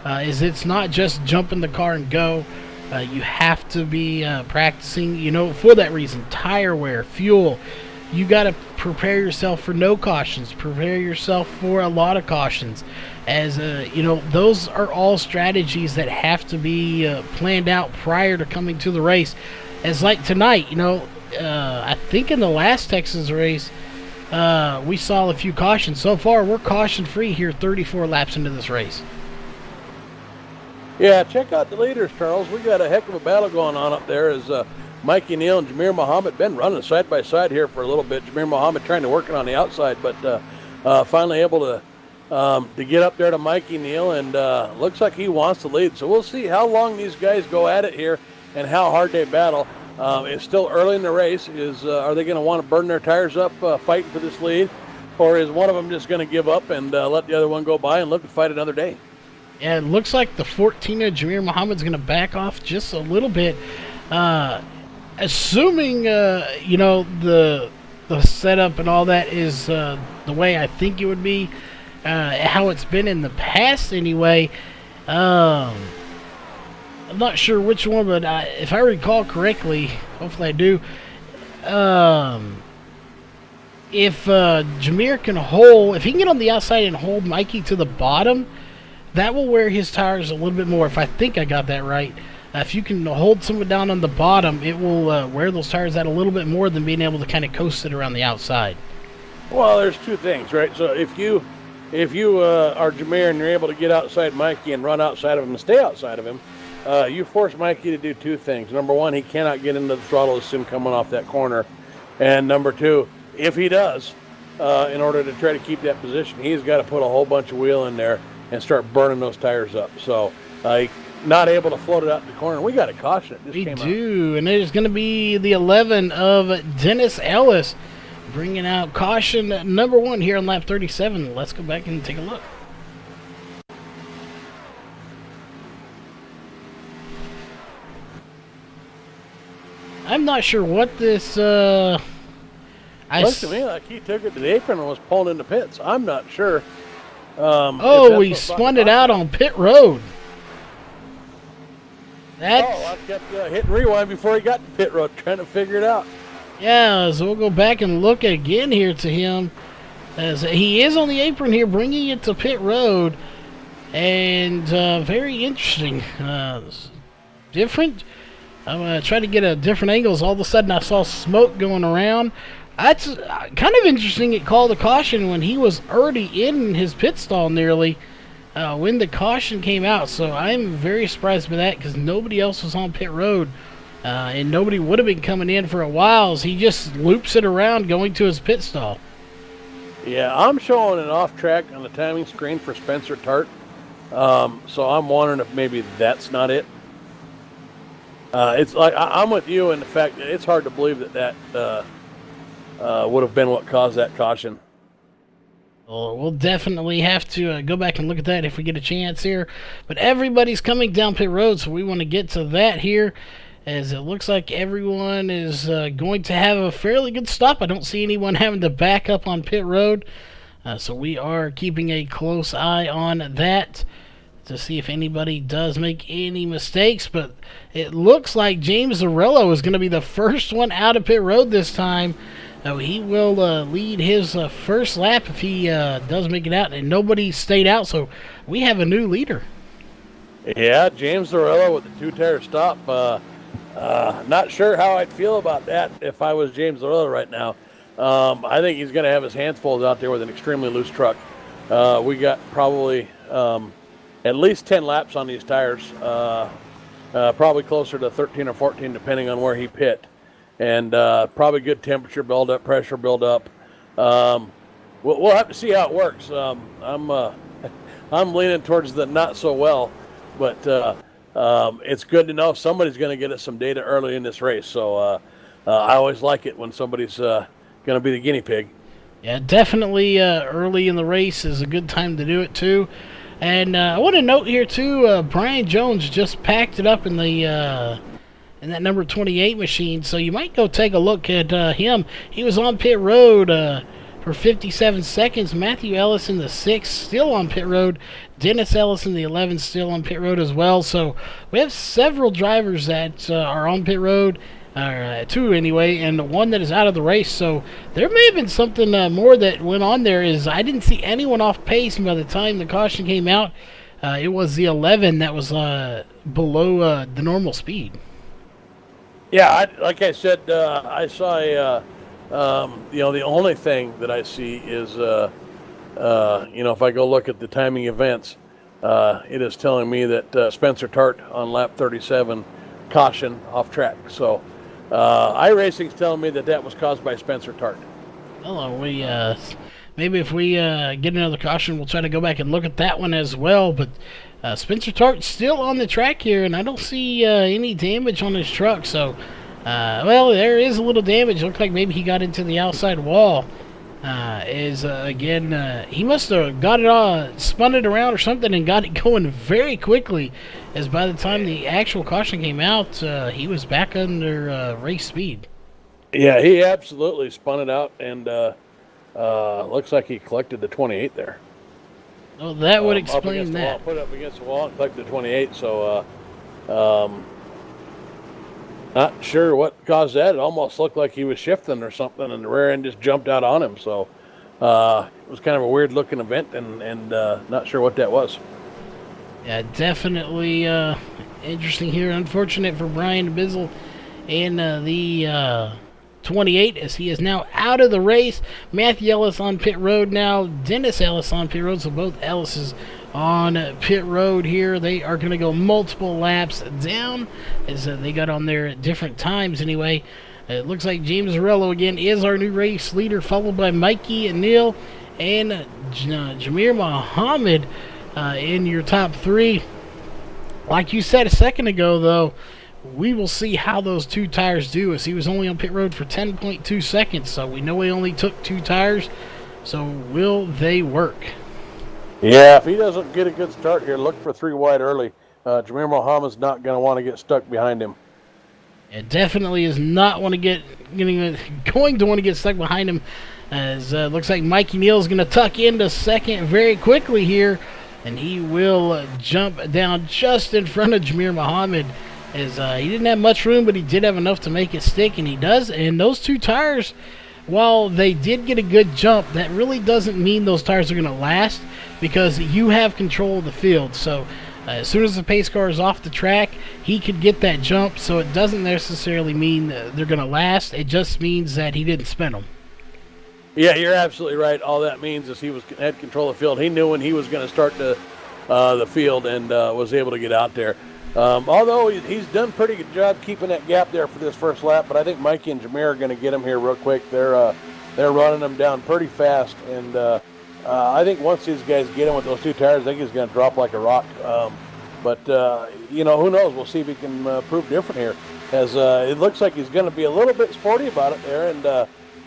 It's not just jump in the car and go. You have to be practicing, for that reason. Tire wear, fuel. You got to prepare yourself for no cautions. Prepare yourself for a lot of cautions. As those are all strategies that have to be planned out prior to coming to the race. As like tonight, I think in the last Texas race, we saw a few cautions. So far, we're caution-free here 34 laps into this race. Yeah, check out the leaders, Charles. We got a heck of a battle going on up there as Mikey Neal and Jameer Muhammad been running side by side here for a little bit. Jameer Muhammad trying to work it on the outside, but finally able to get up there to Mikey Neal, and looks like he wants to lead. So we'll see how long these guys go at it here and how hard they battle. It's still early in the race. Are they going to want to burn their tires up fighting for this lead, or is one of them just going to give up and let the other one go by and look to fight another day? Yeah, it looks like the 14er Jameer Muhammad's going to back off just a little bit. Assuming, the setup and all that is the way I think it would be, how it's been in the past anyway. I'm not sure which one, but if I recall correctly, hopefully I do, if Jameer can hold, if he can get on the outside and hold Mikey to the bottom, that will wear his tires a little bit more, if I think I got that right. If you can hold someone down on the bottom, it will wear those tires out a little bit more than being able to kind of coast it around the outside. Well, there's two things, right? So if you are Jameer and you're able to get outside Mikey and run outside of him and stay outside of him, you force Mikey to do two things. Number one, he cannot get into the throttle as soon coming off that corner. And number two, if he does, in order to try to keep that position, he's got to put a whole bunch of wheel in there and start burning those tires up. So not able to float it out in the corner. We got to caution it. We do, and it is going to be the 11 of Dennis Ellis bringing out caution number 1 here on lap 37. Let's go back and take a look. I'm not sure what this... Looks to me like he took it to the apron and was pulling in the pits. I'm not sure. He spun it out on pit road. I kept hitting rewind before he got to pit road, trying to figure it out. Yeah, so we'll go back and look again here to him, as he is on the apron here, bringing it to pit road, and very interesting. Different. I'm going to try to get a different angles. All of a sudden, I saw smoke going around. That's kind of interesting. It called a caution when he was already in his pit stall nearly when the caution came out. So I'm very surprised by that because nobody else was on pit road. And nobody would have been coming in for a while as he just loops it around going to his pit stall. Yeah, I'm showing an off track on the timing screen for Spencer Tart. So I'm wondering if maybe that's not it. It's like I'm with you in the fact that it's hard to believe that would have been what caused that caution. Well, we'll definitely have to go back and look at that if we get a chance here. But everybody's coming down pit road, so we want to get to that here, as it looks like everyone is going to have a fairly good stop. I don't see anyone having to back up on pit road, so we are keeping a close eye on that to see if anybody does make any mistakes. But it looks like James Zarello is going to be the first one out of pit road this time. He will lead his first lap if he does make it out, and nobody stayed out, so we have a new leader. Yeah, James Zarello with the two-tire stop. Not sure how I'd feel about that if I was James Zarello right now. I think he's going to have his hands full out there with an extremely loose truck. We got probably at least 10 laps on these tires, probably closer to 13 or 14 depending on where he pit. And probably good temperature build-up, pressure build-up. We'll have to see how it works. I'm leaning towards the not so well, but it's good to know somebody's going to get us some data early in this race. So I always like it when somebody's going to be the guinea pig. Yeah, definitely early in the race is a good time to do it too. And I want to note here too, Brian Jones just packed it up in the in that number 28 machine, so you might go take a look at him. He was on pit road for 57 seconds. Matthew Ellis in the 6th, still on pit road. Dennis Ellis in the 11th, still on pit road as well. So we have several drivers that are on pit road, two anyway, and one that is out of the race. So there may have been something more that went on there. Is I didn't see anyone off pace, and by the time the caution came out, it was the 11 that was below the normal speed. Yeah, like I said, I saw the only thing that I see is, if I go look at the timing events, it is telling me that Spencer Tart on lap 37, caution off track. So iRacing's telling me that was caused by Spencer Tart. Well, maybe if we get another caution, we'll try to go back and look at that one as well. But Spencer Tart's still on the track here, and I don't see any damage on his truck. So, there is a little damage. Looks like maybe he got into the outside wall. He must have got it all, spun it around or something, and got it going very quickly. As by the time the actual caution came out, he was back under race speed. Yeah, he absolutely spun it out, and looks like he collected the 28 there. Well, that would explain that. Put it up against the wall and collected the 28. So, not sure what caused that. It almost looked like he was shifting or something, and the rear end just jumped out on him. So, it was kind of a weird-looking event, and not sure what that was. Yeah, definitely interesting here. Unfortunate for Brian Bizzle and the 28, as he is now out of the race. Matthew Ellis on pit road now. Dennis Ellis on pit road. So both Ellises on pit road here. They are going to go multiple laps down, as they got on there at different times anyway. It looks like James Zarello again is our new race leader, followed by Mikey Neal and Jameer Muhammad in your top three. Like you said a second ago, though, we will see how those two tires do, as he was only on pit road for 10.2 seconds. So we know he only took two tires. So will they work? Yeah, if he doesn't get a good start here, look for 3 wide early. Jameer Muhammad's not going to want to get stuck behind him. It definitely is not going to want to get stuck behind him, as looks like Mikey Neal is going to tuck into second very quickly here, and he will jump down just in front of Jameer Muhammad, as he didn't have much room, but he did have enough to make it stick, and he does. And those two tires, while they did get a good jump, that really doesn't mean those tires are going to last, because you have control of the field. So as soon as the pace car is off the track, he could get that jump. So it doesn't necessarily mean they're going to last. It just means that he didn't spin them. Yeah, you're absolutely right. All that means is he had control of the field. He knew when he was going to start the field, and was able to get out there. Although he's done a pretty good job keeping that gap there for this first lap, but I think Mikey and Jameer are going to get him here real quick. They're running him down pretty fast, and I think once these guys get him with those two tires, I think he's going to drop like a rock. But who knows? We'll see if he can prove different here, as it looks like he's going to be a little bit sporty about it there, and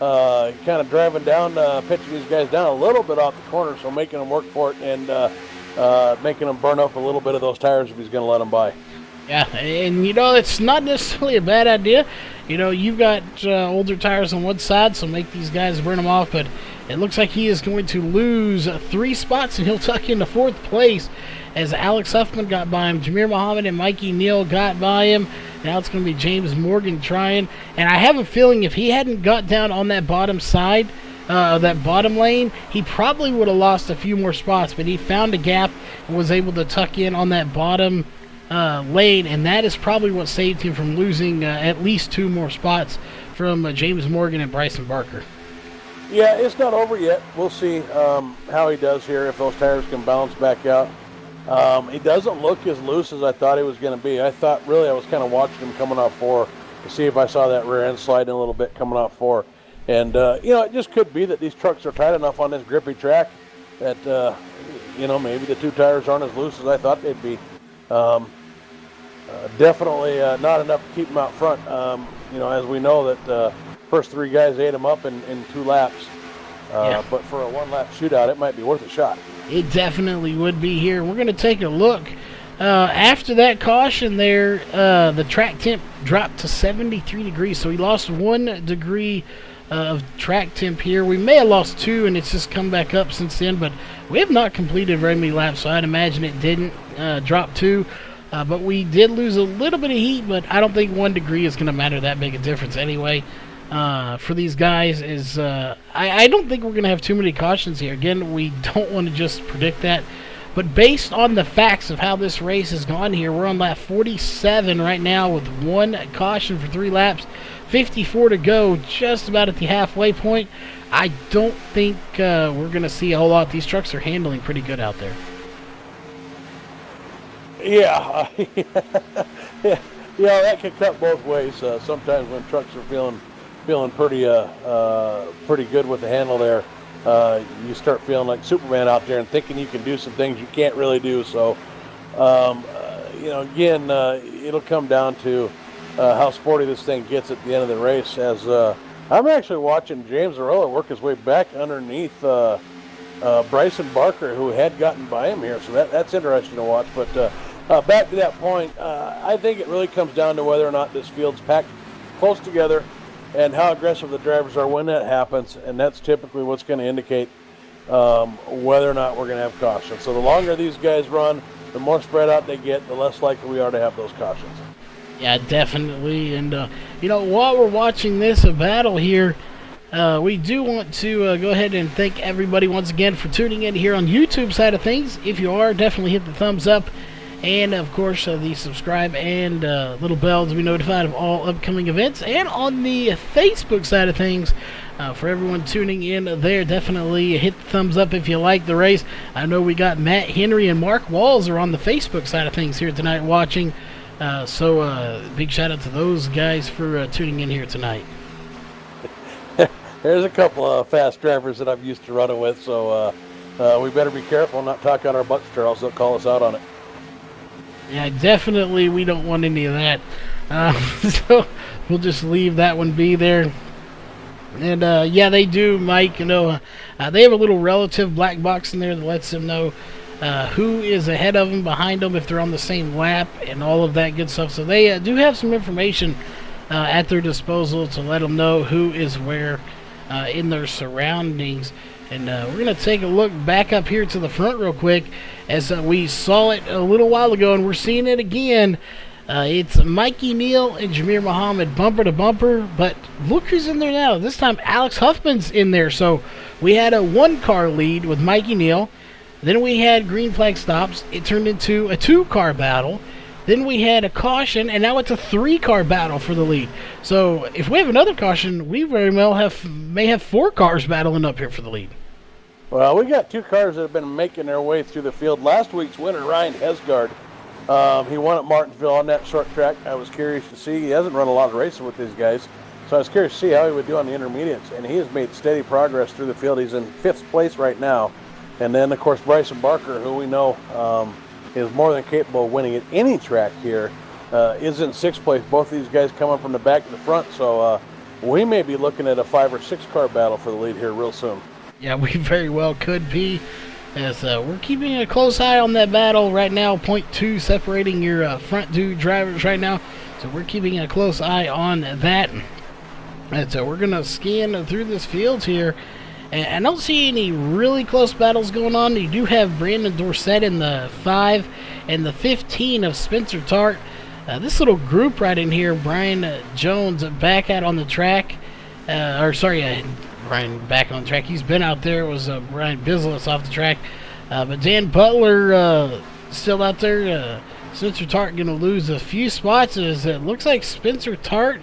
kind of driving down, pitching these guys down a little bit off the corner, so making them work for it, and making them burn up a little bit of those tires if he's going to let them by. Yeah, and it's not necessarily a bad idea. You've got older tires on one side, so make these guys burn them off, but it looks like he is going to lose 3 spots, and he'll tuck into 4th place, as Alex Huffman got by him. Jameer Muhammad and Mikey Neal got by him. Now it's going to be James Morgan trying, and I have a feeling if he hadn't got down on that bottom side, that bottom lane, he probably would have lost a few more spots, but he found a gap and was able to tuck in on that bottom lane, and that is probably what saved him from losing at least 2 more spots from James Morgan and Bryson Barker. Yeah, it's not over yet. We'll see how he does here, if those tires can bounce back out. He doesn't look as loose as I thought he was going to be. I was kind of watching him coming off 4 to see if I saw that rear end sliding a little bit coming off 4. And, it just could be that these trucks are tight enough on this grippy track that, maybe the 2 tires aren't as loose as I thought they'd be. Definitely not enough to keep them out front. As we know that first 3 guys ate them up in 2 laps. Yeah. But for a 1-lap shootout, it might be worth a shot. It definitely would be here. We're going to take a look. After that caution there, the track temp dropped to 73 degrees, so he lost 1 degree of track temp here. We may have lost 2, and it's just come back up since then, but we have not completed very many laps, so I'd imagine it didn't drop 2. But we did lose a little bit of heat, but I don't think 1 degree is going to matter that big a difference anyway. For these guys I don't think we're going to have too many cautions here. Again, we don't want to just predict that. But based on the facts of how this race has gone here, we're on lap 47 right now with 1 caution for 3 laps. 54 to go, just about at the halfway point. I don't think we're going to see a whole lot. These trucks are handling pretty good out there. Yeah, yeah, that can cut both ways. Sometimes when trucks are feeling pretty good with the handle there, you start feeling like Superman out there and thinking you can do some things you can't really do. So, again, it'll come down to how sporty this thing gets at the end of the race. As I'm actually watching James Arola work his way back underneath Bryson Barker, who had gotten by him here. So that's interesting to watch. But back to that point, I think it really comes down to whether or not this field's packed close together and how aggressive the drivers are when that happens. And that's typically what's going to indicate whether or not we're going to have cautions. So the longer these guys run, the more spread out they get, the less likely we are to have those cautions. Yeah, definitely. And, while we're watching this battle here, we do want to go ahead and thank everybody once again for tuning in here on YouTube side of things. If you are, definitely hit the thumbs up. And, of course, the subscribe and little bell to be notified of all upcoming events. And on the Facebook side of things, for everyone tuning in there, definitely hit the thumbs up if you like the race. I know we got Matt Henry and Mark Walls are on the Facebook side of things here tonight watching. So big shout out to those guys for tuning in here tonight. There's a couple of fast drivers that I'm used to running with, so we better be careful not talk on our butts, Charles. They'll call us out on it. Yeah, definitely we don't want any of that. So we'll just leave that one be there. And, they do, Mike. They have a little relative black box in there that lets them know who is ahead of them, behind them, if they're on the same lap, and all of that good stuff. So they do have some information at their disposal to let them know who is where in their surroundings. And we're going to take a look back up here to the front real quick, as we saw it a little while ago, and we're seeing it again. It's Mikey Neal and Jameer Muhammad bumper to bumper, but look who's in there now. This time Alex Huffman's in there. So we had a 1-car lead with Mikey Neal. Then we had green flag stops. It turned into a 2-car battle. Then we had a caution, and now it's a 3-car battle for the lead. So if we have another caution, we very well may have 4 cars battling up here for the lead. Well, we got 2 cars that have been making their way through the field. Last week's winner, Ryan Hesgard, he won at Martinsville on that short track. I was curious to see. He hasn't run a lot of racing with these guys, so I was curious to see how he would do on the intermediates, and he has made steady progress through the field. He's in 5th place right now. And then, of course, Bryson Barker, who we know is more than capable of winning at any track here, is in 6th place. Both of these guys coming from the back to the front, so we may be looking at a 5 or 6-car battle for the lead here real soon. Yeah, we very well could be, as we're keeping a close eye on that battle right now. 0.2 separating your front 2 drivers right now, so we're keeping a close eye on that. And so we're going to scan through this field here, and I don't see any really close battles going on. You do have Brandon Dorsett in the 5 and the 15 of Spencer Tart. This little group right in here, Brian Jones back out on the track. Brian back on track. He's been out there. It was Brian Bisless off the track. But Dan Butler still out there. Spencer Tart going to lose a few spots, as it looks like Spencer Tart,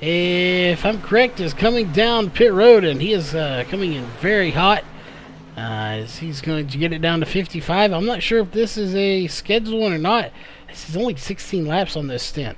if I'm correct, is coming down pit road, and he is coming in very hot. As he's going to get it down to 55. I'm not sure if this is a scheduled one or not. This is only 16 laps on this stint.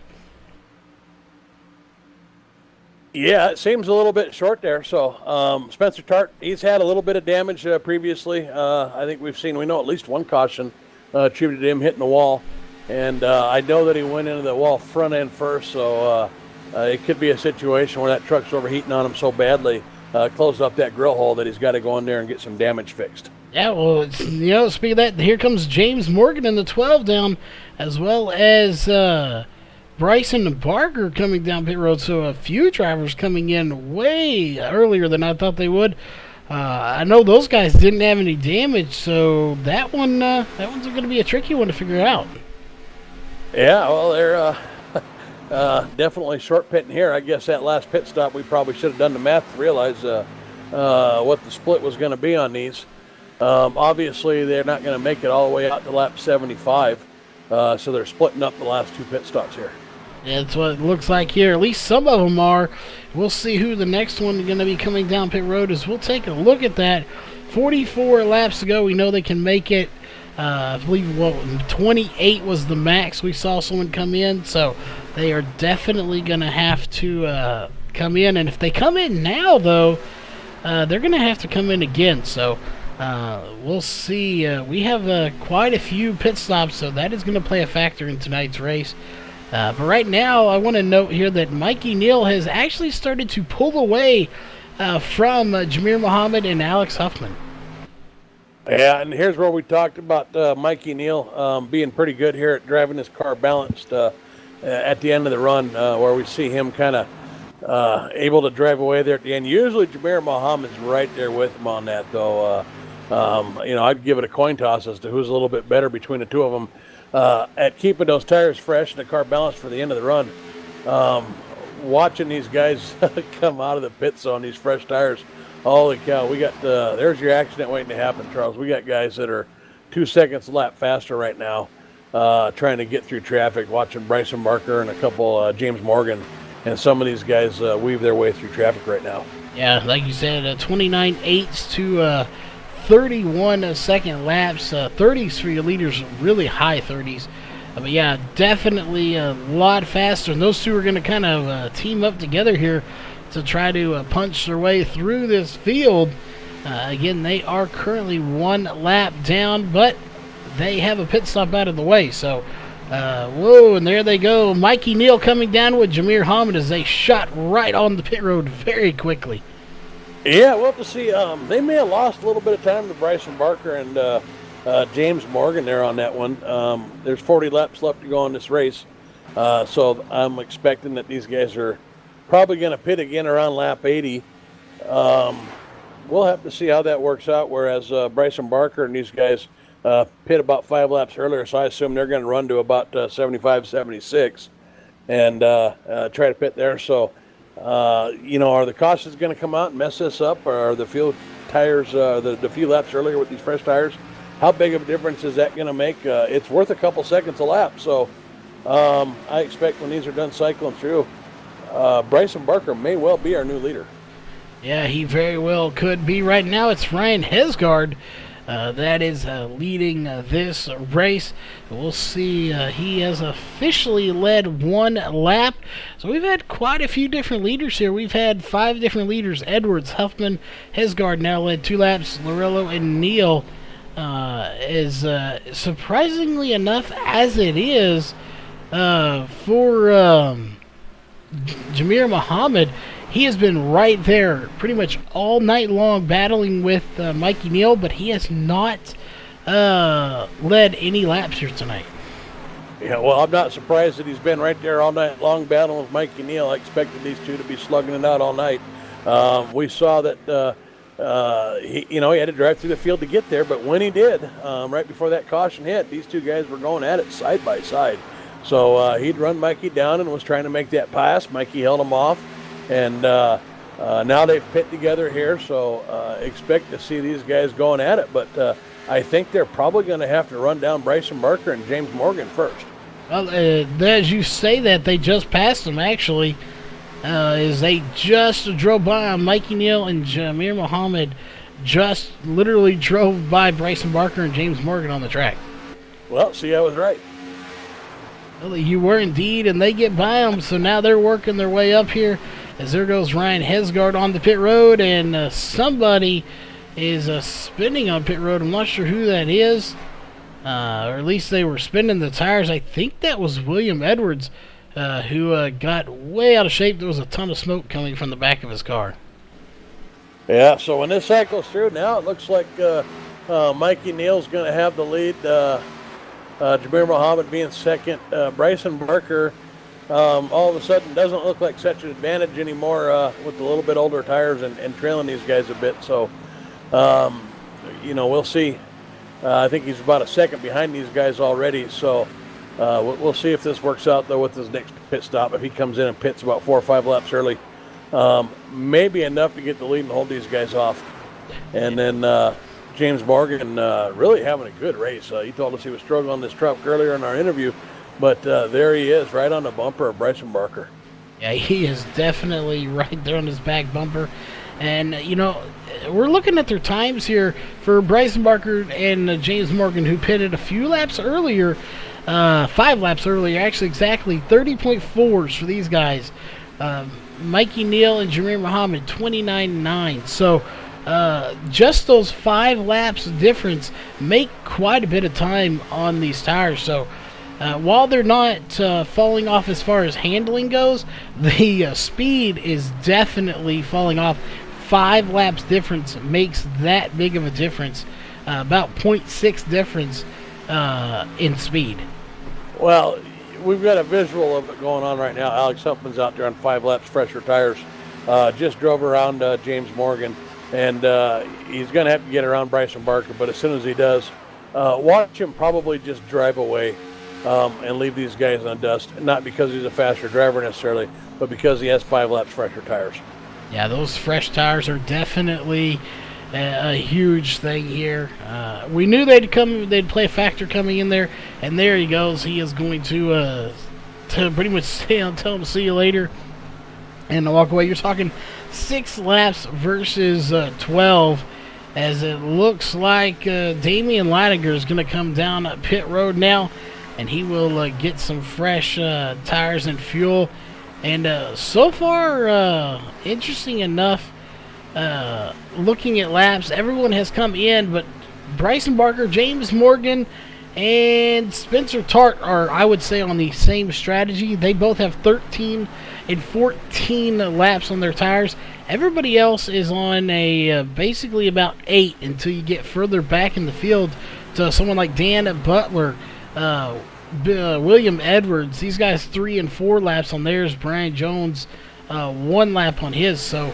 Yeah, it seems a little bit short there. So Spencer Tart, he's had a little bit of damage previously. I think we know at least 1 caution attributed to him hitting the wall. And I know that he went into the wall front end first, so it could be a situation where that truck's overheating on him so badly, closed up that grill hole, that he's got to go in there and get some damage fixed. Yeah, well, speaking of that, here comes James Morgan in the 12 down, as well as Bryson Barker coming down pit road, so a few drivers coming in way earlier than I thought they would. I know those guys didn't have any damage, so that one's going to be a tricky one to figure out. Yeah, well, they're definitely short pitting here. I guess that last pit stop we probably should have done the math to realize what the split was going to be on these. Obviously, they're not going to make it all the way out to lap 75, so they're splitting up the last 2 pit stops here. Yeah, that's what it looks like here. At least some of them are. We'll see who the next one is going to be coming down pit road is. We'll take a look at that. 44 laps to go. We know they can make it. I believe 28 was the max. We saw someone come in, so they are definitely going to have to come in. And if they come in now, though, they're going to have to come in again. So we'll see. We have quite a few pit stops, so that is going to play a factor in tonight's race. But right now, I want to note here that Mikey Neal has actually started to pull away from Jamir Muhammad and Alex Huffman. Yeah, and here's where we talked about Mikey Neal being pretty good here at driving his car balanced at the end of the run, where we see him kind of able to drive away there at the end. Usually Jamir Muhammad's right there with him on that, though. I'd give it a coin toss as to who's a little bit better between the two of them. At keeping those tires fresh and the car balanced for the end of the run. Watching these guys come out of the pit zone, these fresh tires, holy cow, we got there's your accident waiting to happen, Charles. We got guys that are 2 seconds a lap faster right now, trying to get through traffic, watching Bryson Barker and a couple James Morgan, and some of these guys weave their way through traffic right now. Yeah, like you said, 29 eighths to 31 second laps, 30s for your leaders, really high 30s. But yeah, definitely a lot faster. And those two are going to kind of team up together here to try to punch their way through this field. Again, they are currently 1 lap down, but they have a pit stop out of the way. So, whoa, and there they go. Mikey Neal coming down with Jamir Muhammad as they shot right on the pit road very quickly. Yeah, we'll have to see. They may have lost a little bit of time to Bryson Barker and James Morgan there on that one. There's 40 laps left to go on this race, so I'm expecting that these guys are probably going to pit again around lap 80. We'll have to see how that works out, whereas Bryson Barker and these guys pit about 5 laps earlier, so I assume they're going to run to about 75, 76 and try to pit there. So, are the cautions going to come out and mess this up, or are the fuel tires, the few laps earlier with these fresh tires, how big of a difference is that going to make? It's worth a couple seconds a lap. So I expect when these are done cycling through, Bryson Barker may well be our new leader. Yeah, he very well could be. Right now it's Ryan Hesgard that is leading this race. We'll see. He has officially led 1 lap. So we've had quite a few different leaders here. We've had 5 different leaders. Edwards, Huffman, Hesgard now led 2 laps. Lorillo and Neal is surprisingly enough, as it is, for Jamir Muhammad, he has been right there pretty much all night long battling with Mikey Neal, but he has not led any laps here tonight. Yeah, well, I'm not surprised that he's been right there all night long battling with Mikey Neal. I expected these two to be slugging it out all night. We saw that he had to drive through the field to get there, but when he did, right before that caution hit, these two guys were going at it side by side. So he'd run Mikey down and was trying to make that pass. Mikey held him off, and now they've pit together here, so expect to see these guys going at it. But I think they're probably going to have to run down Bryson Barker and James Morgan first. Well, as you say that, they just passed them, actually, as they just drove by Mikey Neal and Jamir Muhammad just literally drove by Bryson Barker and James Morgan on the track. Well, see, I was right. Well, you were indeed, and they get by them, so now they're working their way up here. As there goes Ryan Hesgard on the pit road, and somebody is spinning on pit road. I'm not sure who that is, or at least they were spinning the tires. I think that was William Edwards, who got way out of shape. There was a ton of smoke coming from the back of his car. Yeah, so when this cycles through now, it looks like Mikey Neal's going to have the lead. Jamir Muhammad being second. Bryson Barker all of a sudden doesn't look like such an advantage anymore with the little bit older tires and trailing these guys a bit. So, we'll see. I think he's about a second behind these guys already. So we'll see if this works out, though, with his next pit stop. If he comes in and pits about 4 or 5 laps early, maybe enough to get the lead and hold these guys off. And then James Morgan really having a good race. He told us he was struggling on this truck earlier in our interview. But there he is, right on the bumper of Bryson Barker. Yeah, he is definitely right there on his back bumper. And, we're looking at their times here for Bryson Barker and James Morgan, who pitted a few laps earlier, 5 laps earlier, actually exactly 30.4s for these guys. Mikey Neal and Jameer Muhammad, 29.9. So just those 5 laps difference make quite a bit of time on these tires. So while they're not falling off as far as handling goes, the speed is definitely falling off. 5 laps difference makes that big of a difference, about 0.6 difference in speed. Well, we've got a visual of it going on right now. Alex Huffman's out there on 5 laps, fresher tires. Just drove around James Morgan, and he's going to have to get around Bryson Barker, but as soon as he does, watch him probably just drive away and leave these guys in the dust, not because he's a faster driver necessarily, but because he has 5 laps fresher tires. Yeah, those fresh tires are definitely a huge thing here. We knew they'd play a factor coming in there, and there he goes. He is going to pretty much tell him to see you later and walk away. You're talking 6 laps versus 12, as it looks like Damian Latiger is going to come down pit road now, and he will get some fresh tires and fuel. And so far, interesting enough, looking at laps, everyone has come in, but Bryson Barker, James Morgan, and Spencer Tart are, I would say, on the same strategy. They both have 13 and 14 laps on their tires. Everybody else is on a basically about 8 until you get further back in the field to someone like Dan Butler, William Edwards. These guys 3 and 4 laps on theirs. Brian Jones 1 lap on his. So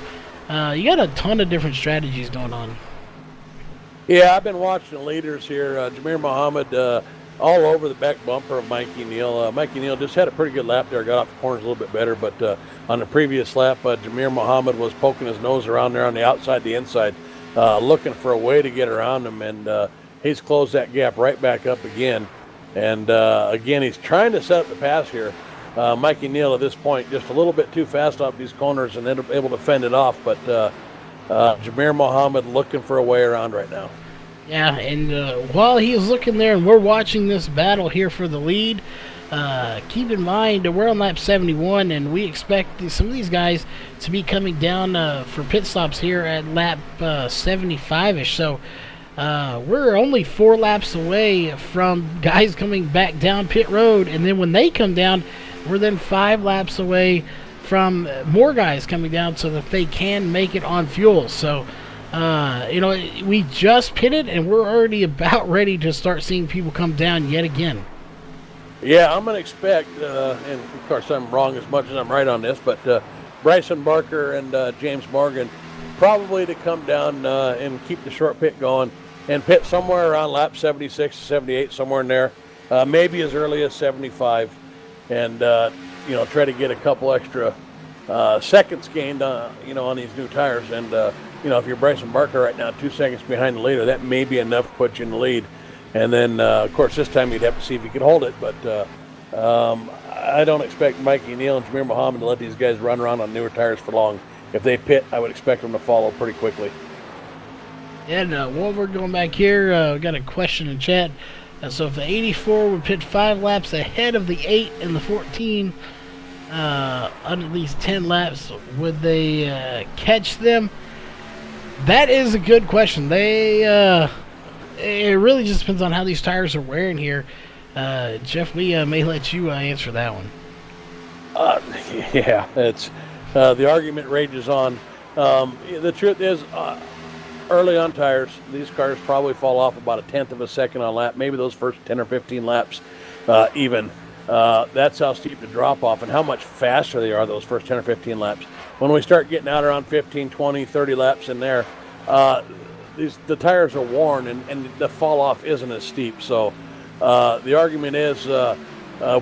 you got a ton of different strategies going on. Yeah, I've been watching the leaders here. Jameer Muhammad all over the back bumper of Mikey Neal. Mikey Neal just had a pretty good lap there. Got off the corners a little bit better, but on the previous lap, Jameer Muhammad was poking his nose around there on the outside, the inside, looking for a way to get around him, and he's closed that gap right back up again. And again, he's trying to set up the pass here. Mikey Neal at this point just a little bit too fast off these corners and able to fend it off, but Jameer Muhammad looking for a way around right now. Yeah, and while he's looking there and we're watching this battle here for the lead, keep in mind we're on lap 71, and we expect some of these guys to be coming down for pit stops here at lap 75-ish. So we're only 4 laps away from guys coming back down pit road, and then when they come down, we're then 5 laps away from more guys coming down so that they can make it on fuel. So we just pitted, and we're already about ready to start seeing people come down yet again. Yeah, I'm going to expect, and of course I'm wrong as much as I'm right on this, but Bryson Barker and James Morgan probably to come down and keep the short pit going and pit somewhere around lap 76, 78, somewhere in there, maybe as early as 75, and try to get a couple extra seconds gained, on these new tires. And if you're Bryson Barker right now, 2 seconds behind the leader, that may be enough to put you in the lead. And then, of course, this time you'd have to see if you could hold it. But I don't expect Mikey Neal and Jameer Muhammad to let these guys run around on newer tires for long. If they pit, I would expect them to follow pretty quickly. And while we're going back here, we got a question in chat. So if the 84 would pit 5 laps ahead of the 8 and the 14 on at least 10 laps, would they catch them? That is a good question. It really just depends on how these tires are wearing here. Jeff, we may let you answer that one. Yeah, it's the argument rages on. The truth is, early on tires, these cars probably fall off about 1/10 of a second on lap, maybe those first 10 or 15 laps even. That's how steep the drop off and how much faster they are those first 10 or 15 laps. When we start getting out around 15, 20, 30 laps in there, the tires are worn and the fall off isn't as steep. So the argument is,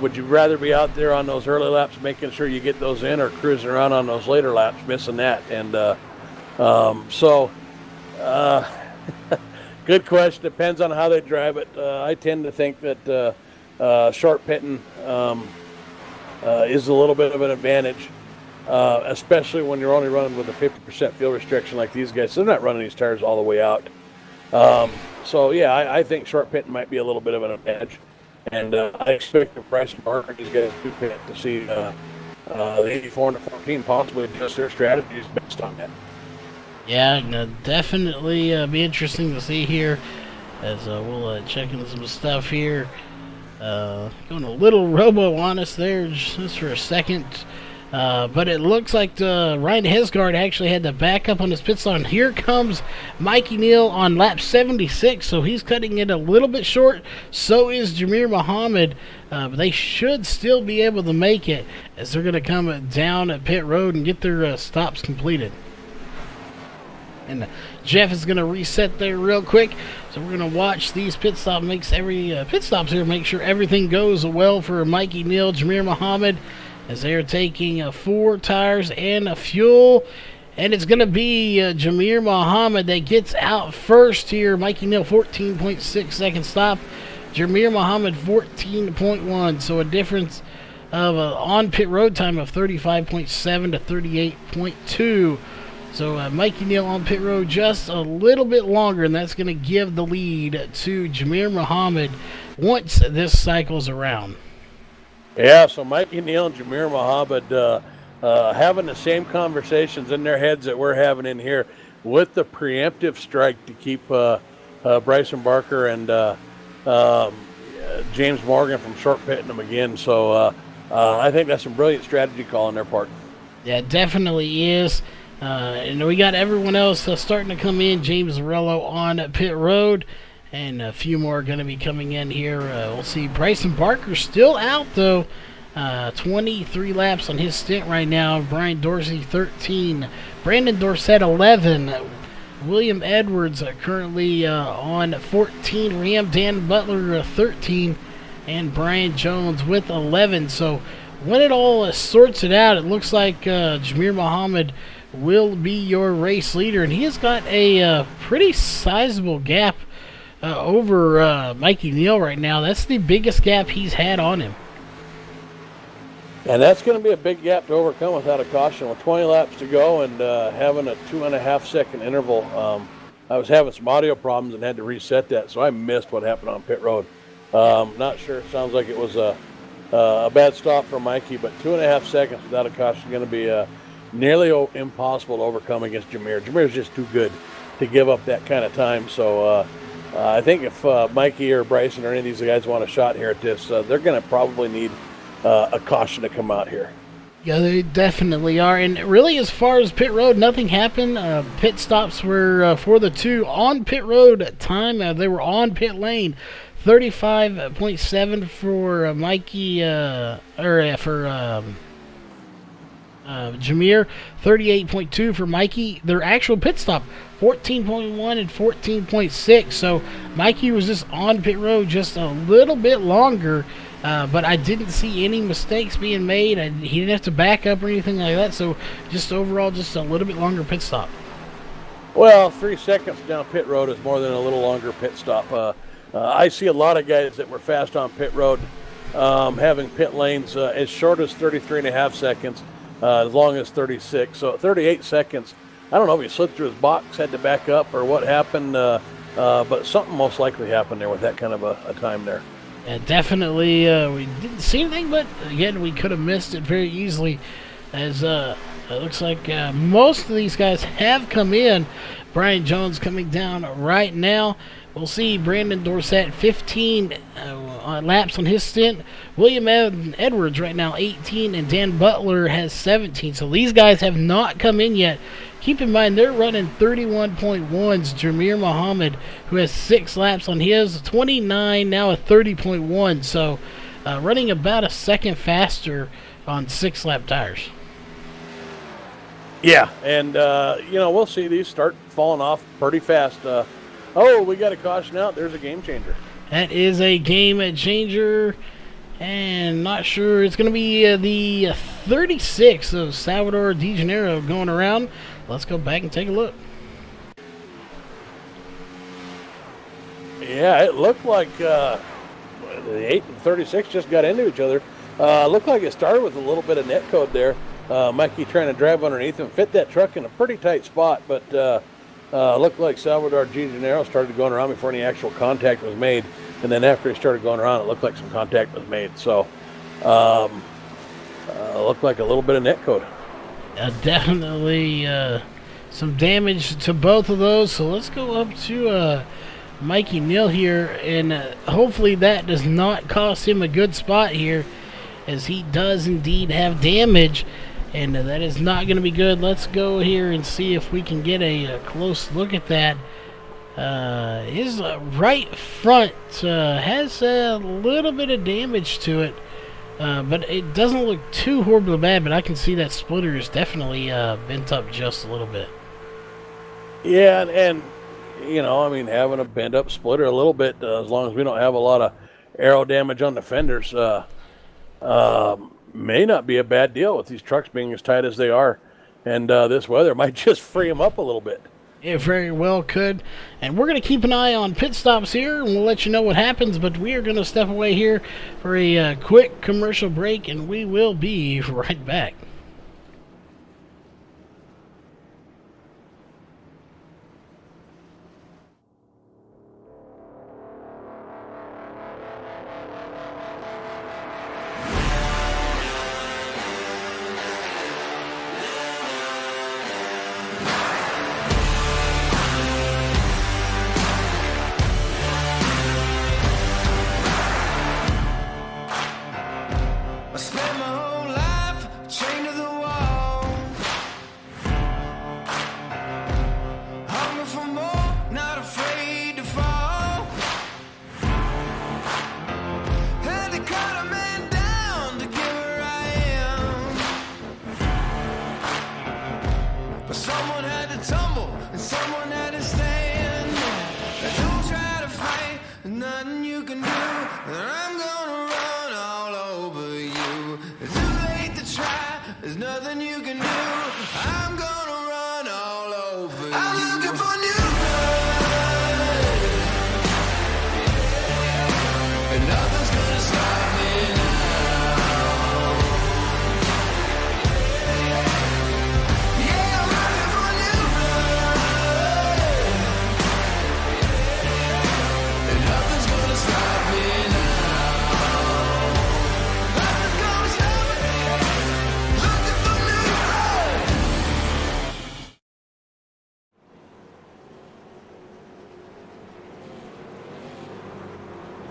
would you rather be out there on those early laps making sure you get those in, or cruising around on those later laps missing that? And good question. Depends on how they drive it. I tend to think that short pitting is a little bit of an advantage, especially when you're only running with a 50% fuel restriction like these guys. So they're not running these tires all the way out. So yeah, I think short pitting might be a little bit of an advantage. And I expect the Bryson Barker and these guys to pit to see the 84 and the 14 possibly adjust their strategies based on that. Yeah, definitely be interesting to see here as we'll check into some stuff here. Going a little robo on us there just for a second. But it looks like Ryan Hesgaard actually had to back up on his pit stop. And here comes Mikey Neal on lap 76, so he's cutting it a little bit short. So is Jameer Muhammad. But they should still be able to make it as they're going to come down at pit road and get their stops completed. And Jeff is going to reset there real quick. So we're going to watch these pit stops here, make sure everything goes well for Mikey Neal, Jameer Muhammad, as they're taking 4 tires and a fuel. And it's going to be Jameer Muhammad that gets out first here. Mikey Neal, 14.6 second stop. Jameer Muhammad, 14.1. So a difference of on pit road time of 35.7 to 38.2. So Mikey Neal on pit road just a little bit longer, and that's going to give the lead to Jameer Muhammad once this cycle's around. Yeah, so Mikey Neal and Jameer Muhammad having the same conversations in their heads that we're having in here with the preemptive strike to keep Bryson Barker and James Morgan from short pitting them again. So I think that's some brilliant strategy call on their part. Yeah, it definitely is. And we got everyone else starting to come in. James Zarello on pit road. And a few more are going to be coming in here. We'll see Bryson Barker still out, though. 23 laps on his stint right now. Brian Dorsey, 13. Brandon Dorsett, 11. William Edwards currently on 14. Ram Dan Butler, 13. And Brian Jones with 11. So when it all sorts it out, it looks like Jameer Muhammad will be your race leader. And he has got a pretty sizable gap over Mikey Neal right now. That's the biggest gap he's had on him. And that's going to be a big gap to overcome without a caution. With 20 laps to go and having a 2.5 second interval, I was having some audio problems and had to reset that, so I missed what happened on pit road. Not sure. Sounds like it was a bad stop for Mikey, but 2.5 seconds without a caution is going to be nearly impossible to overcome against Jameer. Jameer's just too good to give up that kind of time, so I think if Mikey or Bryson or any of these guys want a shot here at this, they're going to probably need a caution to come out here. Yeah, they definitely are. And really, as far as pit road, nothing happened. Pit stops were for the two on pit road time. They were on pit lane. 35.7 for Mikey, Jameer, 38.2 for Mikey. Their actual pit stop, 14.1 and 14.6. So Mikey was just on pit road just a little bit longer, but I didn't see any mistakes being made. He didn't have to back up or anything like that. So just overall, just a little bit longer pit stop. Well, 3 seconds down pit road is more than a little longer pit stop. I see a lot of guys that were fast on pit road having pit lanes as short as 33.5 seconds. As long as 36. So at 38 seconds, I don't know if he slid through his box, had to back up, or what happened, but something most likely happened there with that kind of a time there. Yeah, definitely. We didn't see anything, but again, we could have missed it very easily, as it looks like most of these guys have come in. Brian Jones coming down right now. We'll see Brandon Dorsett, 15 laps on his stint. William Edwards right now, 18, and Dan Butler has 17. So these guys have not come in yet. Keep in mind, they're running 31.1s. Jameer Muhammad, who has 6 laps on his, 29, now a 30.1. So running about a second faster on 6-lap tires. Yeah, and, we'll see these start falling off pretty fast. We got a caution out. There's a game changer. That is a game changer, and not sure. It's going to be the 36 of Salvador De Janeiro going around. Let's go back and take a look. Yeah, it looked like the 8 and 36 just got into each other. Looked like it started with a little bit of net code there. Mikey trying to drive underneath him, fit that truck in a pretty tight spot, but looked like Salvador De Janeiro started going around before any actual contact was made. And then after he started going around, it looked like some contact was made. So, looked like a little bit of net code. Definitely some damage to both of those. So let's go up to Mikey Neal here, and hopefully that does not cost him a good spot here, as he does indeed have damage, and that is not going to be good. Let's go here and see if we can get a close look at that. His right front has a little bit of damage to it, but it doesn't look too horribly bad, but I can see that splitter is definitely bent up just a little bit. Yeah, and having a bent up splitter a little bit, as long as we don't have a lot of aero damage on the fenders, may not be a bad deal with these trucks being as tight as they are. And this weather might just free them up a little bit. It very well could. And we're going to keep an eye on pit stops here, and we'll let you know what happens. But we are going to step away here for a quick commercial break, and we will be right back.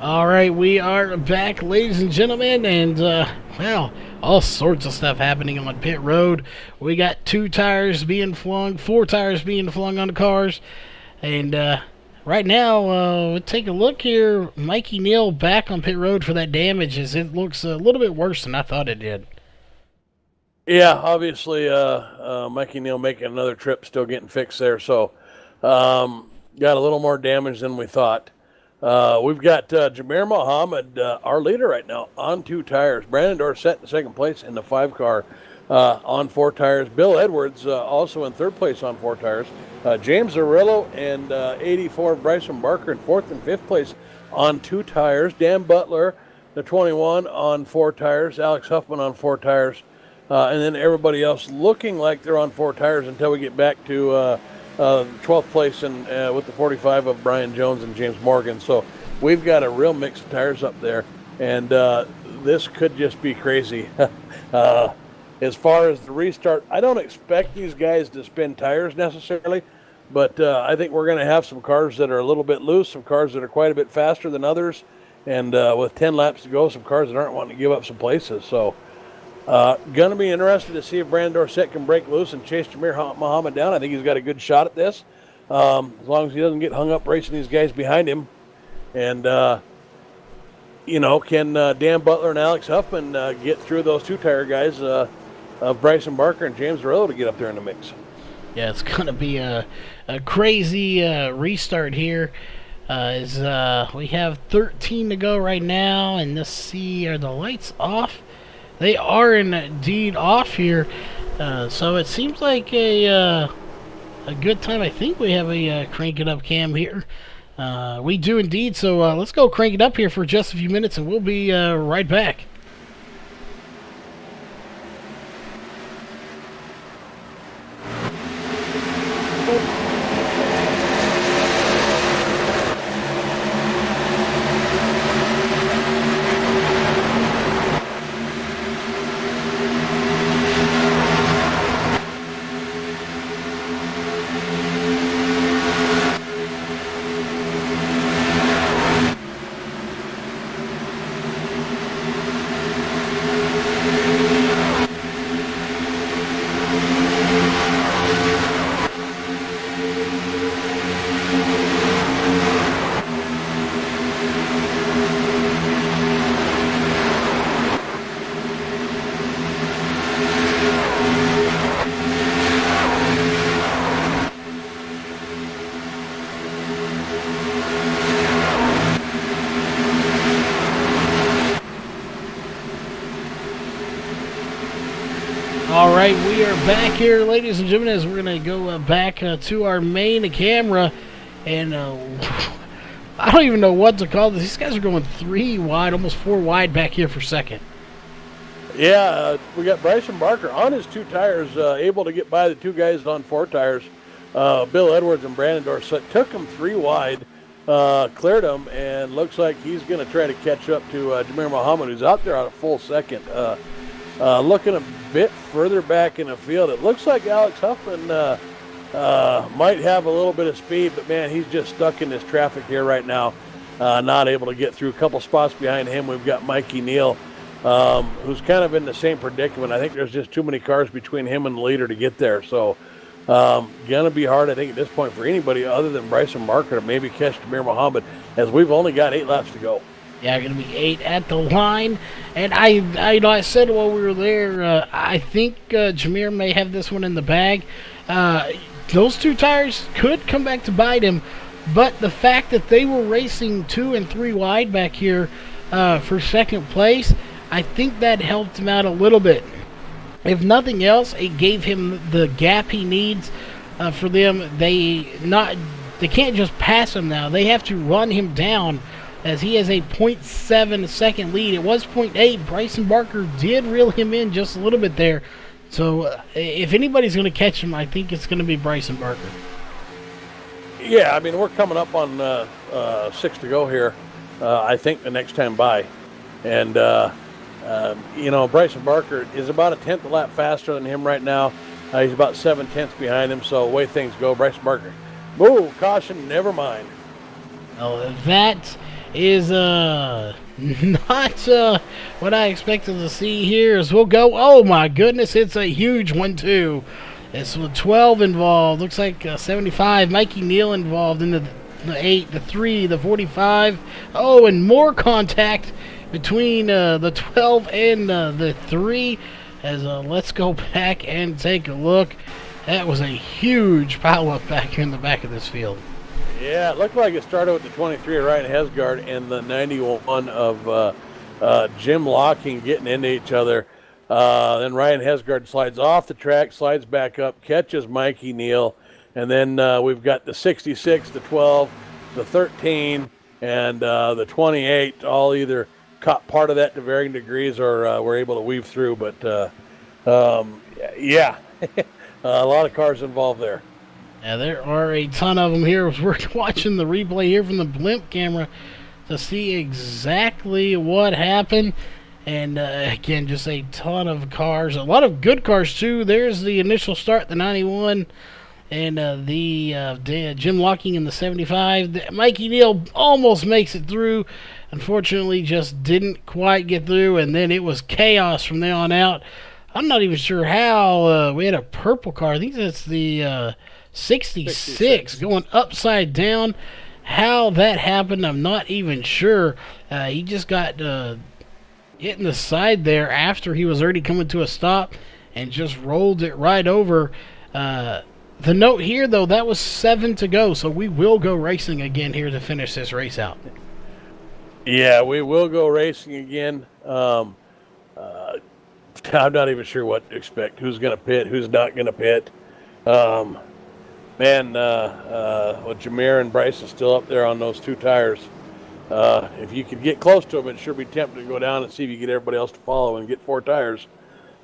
All right, we are back, ladies and gentlemen, and, all sorts of stuff happening on pit road. We got 2 tires being flung, 4 tires being flung on the cars, and right now, we'll take a look here. Mikey Neal back on pit road for that damage, as it looks a little bit worse than I thought it did. Yeah, obviously, Mikey Neal making another trip, still getting fixed there, so got a little more damage than we thought. We've got Jameer Muhammad, our leader right now, on 2 tires. Brandon Dorsett in second place in the 5 car on 4 tires. Bill Edwards also in third place on 4 tires. James Arillo and 84 Bryson Barker in fourth and fifth place on 2 tires. Dan Butler, the 21, on 4 tires. Alex Huffman on 4 tires. And then everybody else looking like they're on 4 tires until we get back to 12th place and with the 45 of Brian Jones and James Morgan. So we've got a real mix of tires up there, and this could just be crazy. As far as the restart, I don't expect these guys to spin tires necessarily, but I think we're going to have some cars that are a little bit loose, some cars that are quite a bit faster than others, and with 10 laps to go, some cars that aren't wanting to give up some places. So going to be interested to see if Brandon Dorsett can break loose and chase Jameer Muhammad down. I think he's got a good shot at this, as long as he doesn't get hung up racing these guys behind him. And, can Dan Butler and Alex Huffman get through those two-tire guys of Bryson Barker and James Morello to get up there in the mix? Yeah, it's going to be a crazy restart here. As we have 13 to go right now, and let's see, are the lights off? They are indeed off here, so it seems like a good time. I think we have a crank it up cam here. We do indeed, so let's go crank it up here for just a few minutes, and we'll be right back. All right, we are back here, ladies and gentlemen, as we're going to go back to our main camera, and I don't even know what to call this. These guys are going 3 wide, almost 4 wide back here for second. Yeah, we got Bryson Barker on his 2 tires, able to get by the 2 guys on 4 tires, Bill Edwards and Brandon Dorsett. Took him 3 wide, cleared him, and looks like he's going to try to catch up to Jameer Muhammad, who's out there on a full second. Looking a bit further back in the field, it looks like Alex Huffman might have a little bit of speed, but man, he's just stuck in this traffic here right now, not able to get through. A couple spots behind him, we've got Mikey Neal, who's kind of in the same predicament. I think there's just too many cars between him and the leader to get there, so gonna be hard, I think, at this point for anybody other than Bryson Barker to maybe catch Jameer Muhammad, as we've only got 8 laps to go. Yeah, going to be 8 at the line. And I said while we were there, I think Jameer may have this one in the bag. Those 2 tires could come back to bite him, but the fact that they were racing 2 and 3 wide back here for second place, I think that helped him out a little bit. If nothing else, it gave him the gap he needs for them. They can't just pass him now. They have to run him down, as he has a 0.7 second lead. It was 0.8. Bryson Barker did reel him in just a little bit there. So if anybody's going to catch him, I think it's going to be Bryson Barker. Yeah, I mean, we're coming up on 6 to go here, I think, the next time by. And, Bryson Barker is about a 10th a lap faster than him right now. He's about 7/10 behind him, so the way things go, Bryson Barker. Whoa, caution, never mind. Oh, that is not what I expected to see here, as we'll go. Oh my goodness, it's a huge one too. It's with 12 involved. Looks like 75. Mikey Neal involved in the 8, the 3, the 45. Oh, and more contact between the 12 and the 3. As let's go back and take a look. That was a huge pileup back here in the back of this field. Yeah, it looked like it started with the 23 of Ryan Hesgard and the 91 of Jim Locking getting into each other. Then Ryan Hesgard slides off the track, slides back up, catches Mikey Neal. And then we've got the 66, the 12, the 13, and the 28, all either caught part of that to varying degrees or were able to weave through. But, yeah, a lot of cars involved there. Yeah, there are a ton of them here. We're watching the replay here from the blimp camera to see exactly what happened. And, again, just a ton of cars. A lot of good cars, too. There's the initial start, the 91, and the Jim Locking in the 75. Mikey Neal almost makes it through. Unfortunately, just didn't quite get through, and then it was chaos from there on out. I'm not even sure how. We had a purple car. I think that's the 66 going upside down. how that happened, I'm not even sure. He just got hit in the side there after he was already coming to a stop and just rolled it right over. The note here, though, that was 7 to go, so we will go racing again here to finish this race out. Yeah, we will go racing again. I'm not even sure what to expect. Who's going to pit? Who's not going to pit? Well, Jameer and Bryce is still up there on those 2 tires. If you could get close to them, it'd sure be tempting to go down and see if you get everybody else to follow and get 4 tires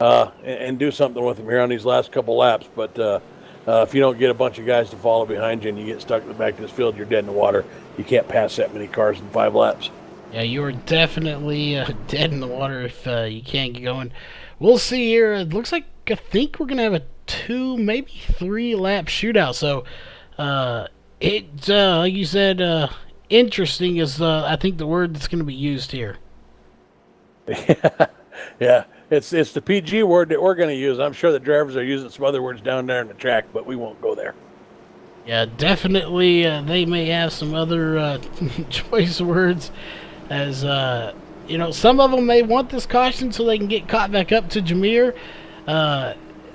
and do something with them here on these last couple laps. But if you don't get a bunch of guys to follow behind you and you get stuck in the back of this field, you're dead in the water. You can't pass that many cars in 5 laps. Yeah, you are definitely dead in the water if you can't get going. We'll see here. It looks like I think we're going to have a 2, maybe 3 lap shootout. So like you said, interesting is I think the word that's going to be used here. Yeah, it's the PG word that we're going to use. I'm sure the drivers are using some other words down there in the track, but we won't go there. Yeah, definitely they may have some other choice words, as some of them may want this caution so they can get caught back up to Jameer.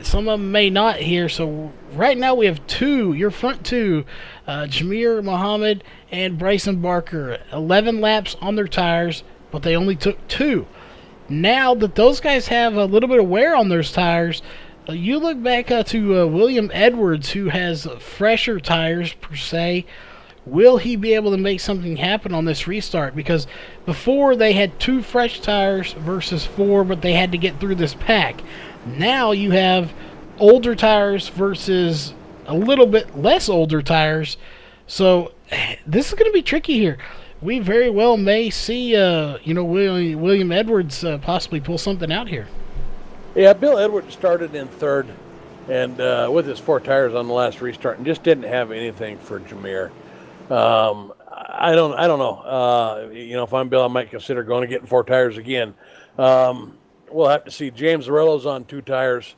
Some of them may not here. So right now we have 2, your front 2, Jameer Muhammad and Bryson Barker. 11 laps on their tires, but they only took 2. Now that those guys have a little bit of wear on those tires, you look back to William Edwards, who has fresher tires per se. Will he be able to make something happen on this restart? Because before they had 2 fresh tires versus 4, but they had to get through this pack. Now you have older tires versus a little bit less older tires. So this is going to be tricky here. We very well may see, William Edwards possibly pull something out here. Yeah, Bill Edwards started in 3rd and with his 4 tires on the last restart and just didn't have anything for Jameer. I don't know. If I'm Bill, I might consider going and getting 4 tires again. We'll have to see. James Arillo's on 2 tires.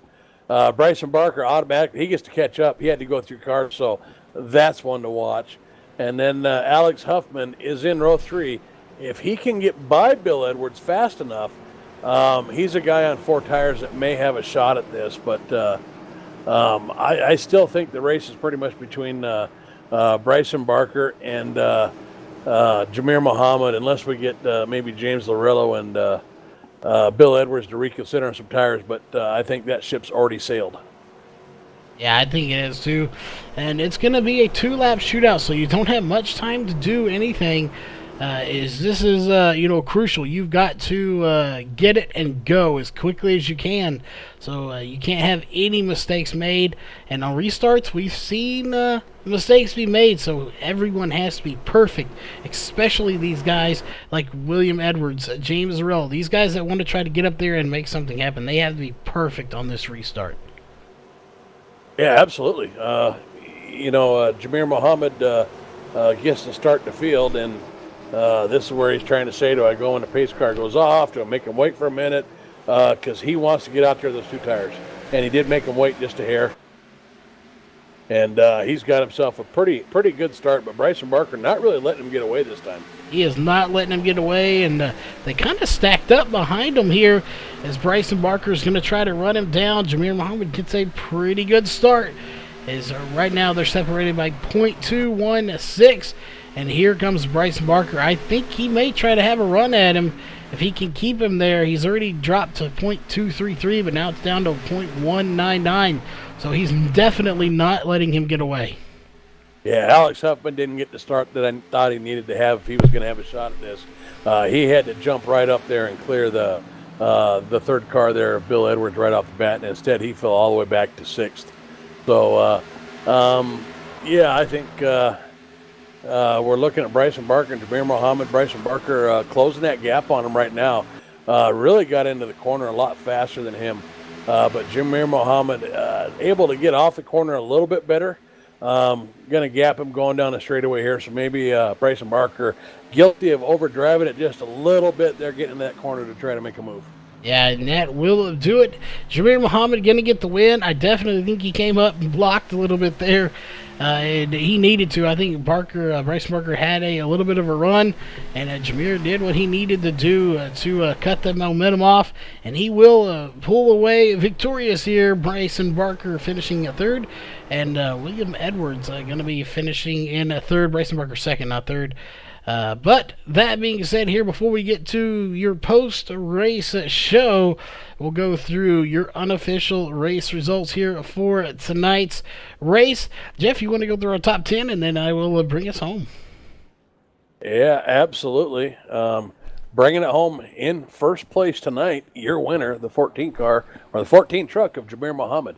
Bryson Barker automatically, he gets to catch up. He had to go through cars, so that's one to watch. And then Alex Huffman is in row 3. If he can get by Bill Edwards fast enough, he's a guy on 4 tires that may have a shot at this. But I still think the race is pretty much between Bryson Barker and Jameer Muhammad, unless we get maybe James Larillo and Bill Edwards to reconsider on some tires. But I think that ship's already sailed. Yeah, I think it is too. And it's going to be a 2-lap shootout, so you don't have much time to do anything. This is crucial. You've got to get it and go as quickly as you can. So you can't have any mistakes made. And on restarts, we've seen mistakes be made, so everyone has to be perfect, especially these guys like William Edwards, James Arell. These guys that want to try to get up there and make something happen, they have to be perfect on this restart. Yeah, absolutely. Jameer Muhammad gets to start the field, and this is where he's trying to say, do I go when the pace car goes off? Do I make him wait for a minute? Because he wants to get out there with those 2 tires. And he did make him wait just a hair. And he's got himself a pretty good start, but Bryson Barker not really letting him get away this time. He is not letting him get away, and they kind of stacked up behind him here as Bryson Barker is going to try to run him down. Jameer Muhammad gets a pretty good start. Right now they're separated by 0.216, and here comes Bryson Barker. I think he may try to have a run at him if he can keep him there. He's already dropped to 0.233, but now it's down to 0.199. So he's definitely not letting him get away. Yeah, Alex Huffman didn't get the start that I thought he needed to have if he was going to have a shot at this. He had to jump right up there and clear the 3rd car there of Bill Edwards right off the bat, and instead he fell all the way back to 6th. So, I think we're looking at Bryson Barker and Jameer Muhammad. Bryson Barker closing that gap on him right now. Really got into the corner a lot faster than him. But Jameer Muhammad able to get off the corner a little bit better. Going to gap him going down the straightaway here. So maybe Bryson Barker guilty of overdriving it just a little bit there, getting in that corner to try to make a move. Yeah, and that will do it. Jameer Muhammad going to get the win. I definitely think he came up and blocked a little bit there. And he needed to. I think Bryson Barker had a little bit of a run, and Jameer did what he needed to do to cut the momentum off, and he will pull away victorious here. Bryson Barker finishing third, and William Edwards going to be finishing in third. Bryson Barker second, not third. But that being said, here before we get to your post-race show, we'll go through your unofficial race results here for tonight's race. Jeff, you want to go through our top 10, and then I will bring us home. Yeah, absolutely. Bringing it home in first place tonight, your winner, the 14 car, or the 14 truck of Jameer Muhammad.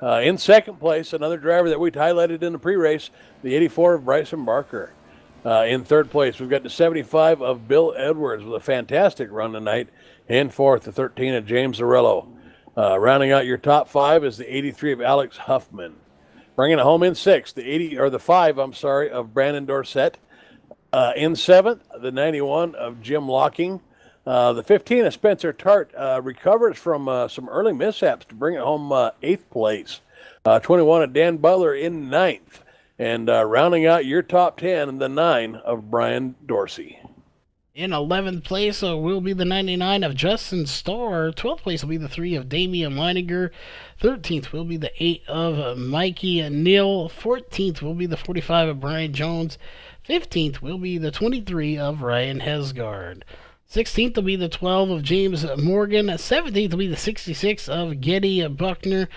In second place, another driver that we highlighted in the pre-race, the 84 of Bryson Barker. In third place, we've got the 75 of Bill Edwards with a fantastic run tonight. In fourth, the 13 of James Zarello. Rounding out your top five is the 83 of Alex Huffman. Bringing it home in sixth, the 5 of Brandon Dorsett. In seventh, the 91 of Jim Locking. The 15 of Spencer Tart recovers from some early mishaps to bring it home eighth place. 21 of Dan Butler in ninth. And rounding out your top 10, the 9 of Brian Dorsey. In 11th place will be the 99 of Justin Starr. 12th place will be the 3 of Damian Leininger. 13th will be the 8 of Mikey Neal. 14th will be the 45 of Brian Jones. 15th will be the 23 of Ryan Hesgard. 16th will be the 12 of James Morgan. 17th will be the 66 of Getty Buckner.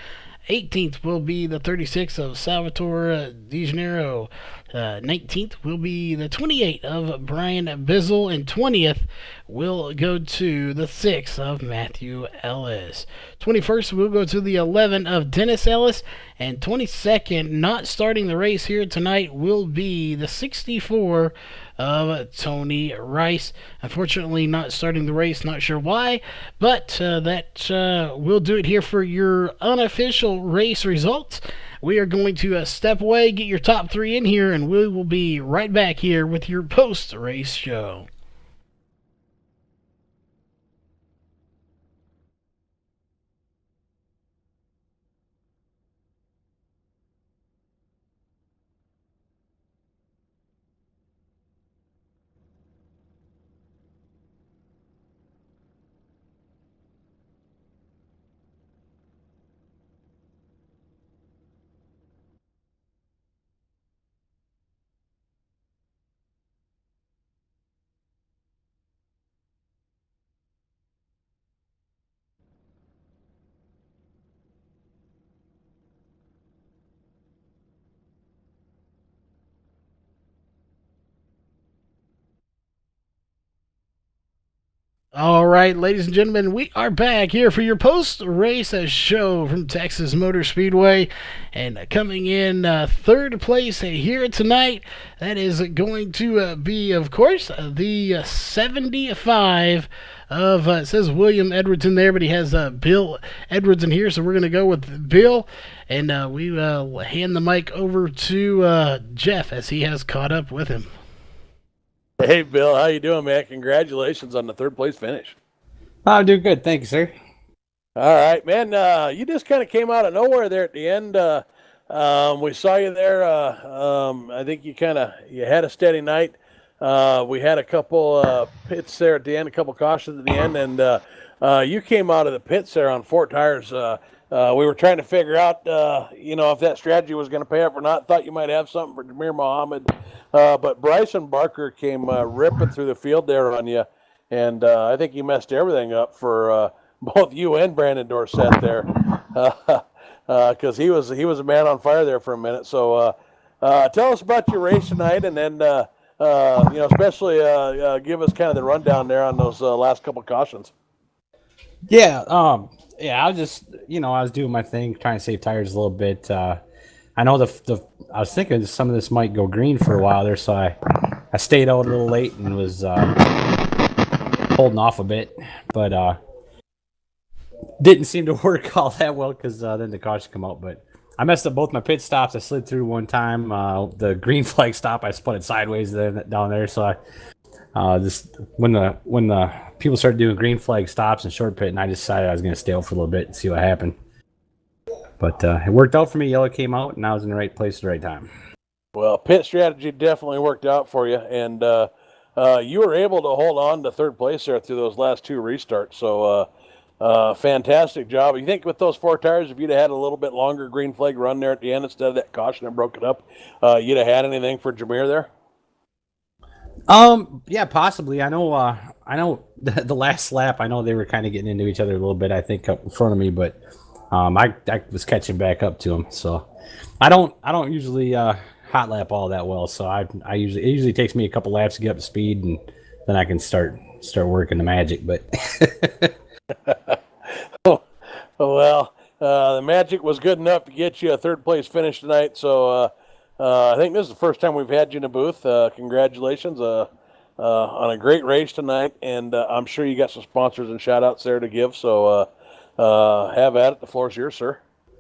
18th will be the 36 of Salvatore DeGenero. 19th will be the 28 of Brian Bizzle. And 20th will go to the 6 of Matthew Ellis. 21st will go to the 11 of Dennis Ellis. And 22nd, not starting the race here tonight, will be the 64 of Tony Rice. Unfortunately, not starting the race, not sure why, but that will do it here for your unofficial race results. We are going to step away, get your top 3 in here, and we will be right back here with your post-race show. All right, ladies and gentlemen, we are back here for your post-race show from Texas Motor Speedway. And coming in third place here tonight, that is going to be, of course, the 75 of, it says William Edwards in there, but he has Bill Edwards in here, so we're going to go with Bill. And we will hand the mic over to Jeff as he has caught up with him. Hey, Bill, how you doing, man? Congratulations on the third place finish. I'm doing good. Thank you, sir. All right, man. You just kind of came out of nowhere there at the end. We saw you there. I think you had a steady night. We had a couple pits there at the end, a couple cautions at the end, and you came out of the pits there on 4 tires. We were trying to figure out, if that strategy was going to pay off or not. Thought you might have something for Jameer Muhammad. But Bryson Barker came ripping through the field there on you, and I think you messed everything up for both you and Brandon Dorsett there, because he was a man on fire there for a minute. So tell us about your race tonight, and then especially give us kind of the rundown there on those last couple cautions. Yeah, I was just, I was doing my thing, trying to save tires a little bit. I know I was thinking some of this might go green for a while there, so I stayed out a little late and was holding off a bit, but didn't seem to work all that well because then the caution come out. But I messed up both my pit stops. I slid through one time. The green flag stop, I spun it sideways down there, so This when the people started doing green flag stops and short pit, and I decided I was going to stay out for a little bit and see what happened. But it worked out for me. Yellow came out, and I was in the right place at the right time. Well, pit strategy definitely worked out for you, and you were able to hold on to third place there through those last 2 restarts. So fantastic job. You think with those 4 tires, if you'd have had a little bit longer green flag run there at the end instead of that caution that broke it up, you'd have had anything for Jameer there? Yeah, possibly. I know the last lap, I know they were kind of getting into each other a little bit, I think, up in front of me, but I was catching back up to them. So I don't usually hot lap all that well. So it usually takes me a couple laps to get up to speed, and then I can start working the magic. But well, the magic was good enough to get you a third place finish tonight. So I think this is the first time we've had you in a booth. Congratulations on a great race tonight, and I'm sure you got some sponsors and shout outs there to give. So have at it. The floor's yours, sir.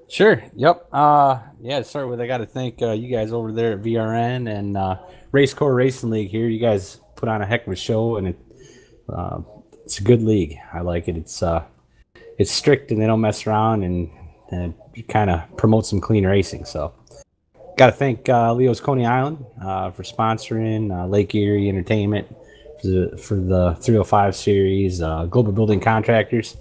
Sure. Yep. To start with, I got to thank you guys over there at VRN and RACECORE Racing League here. You guys put on a heck of a show, and it's a good league. I like it. It's strict, and they don't mess around, and it kind of promotes some clean racing. So got to thank Leo's Coney Island for sponsoring, Lake Erie Entertainment for the 305 series, Global Building Contractors.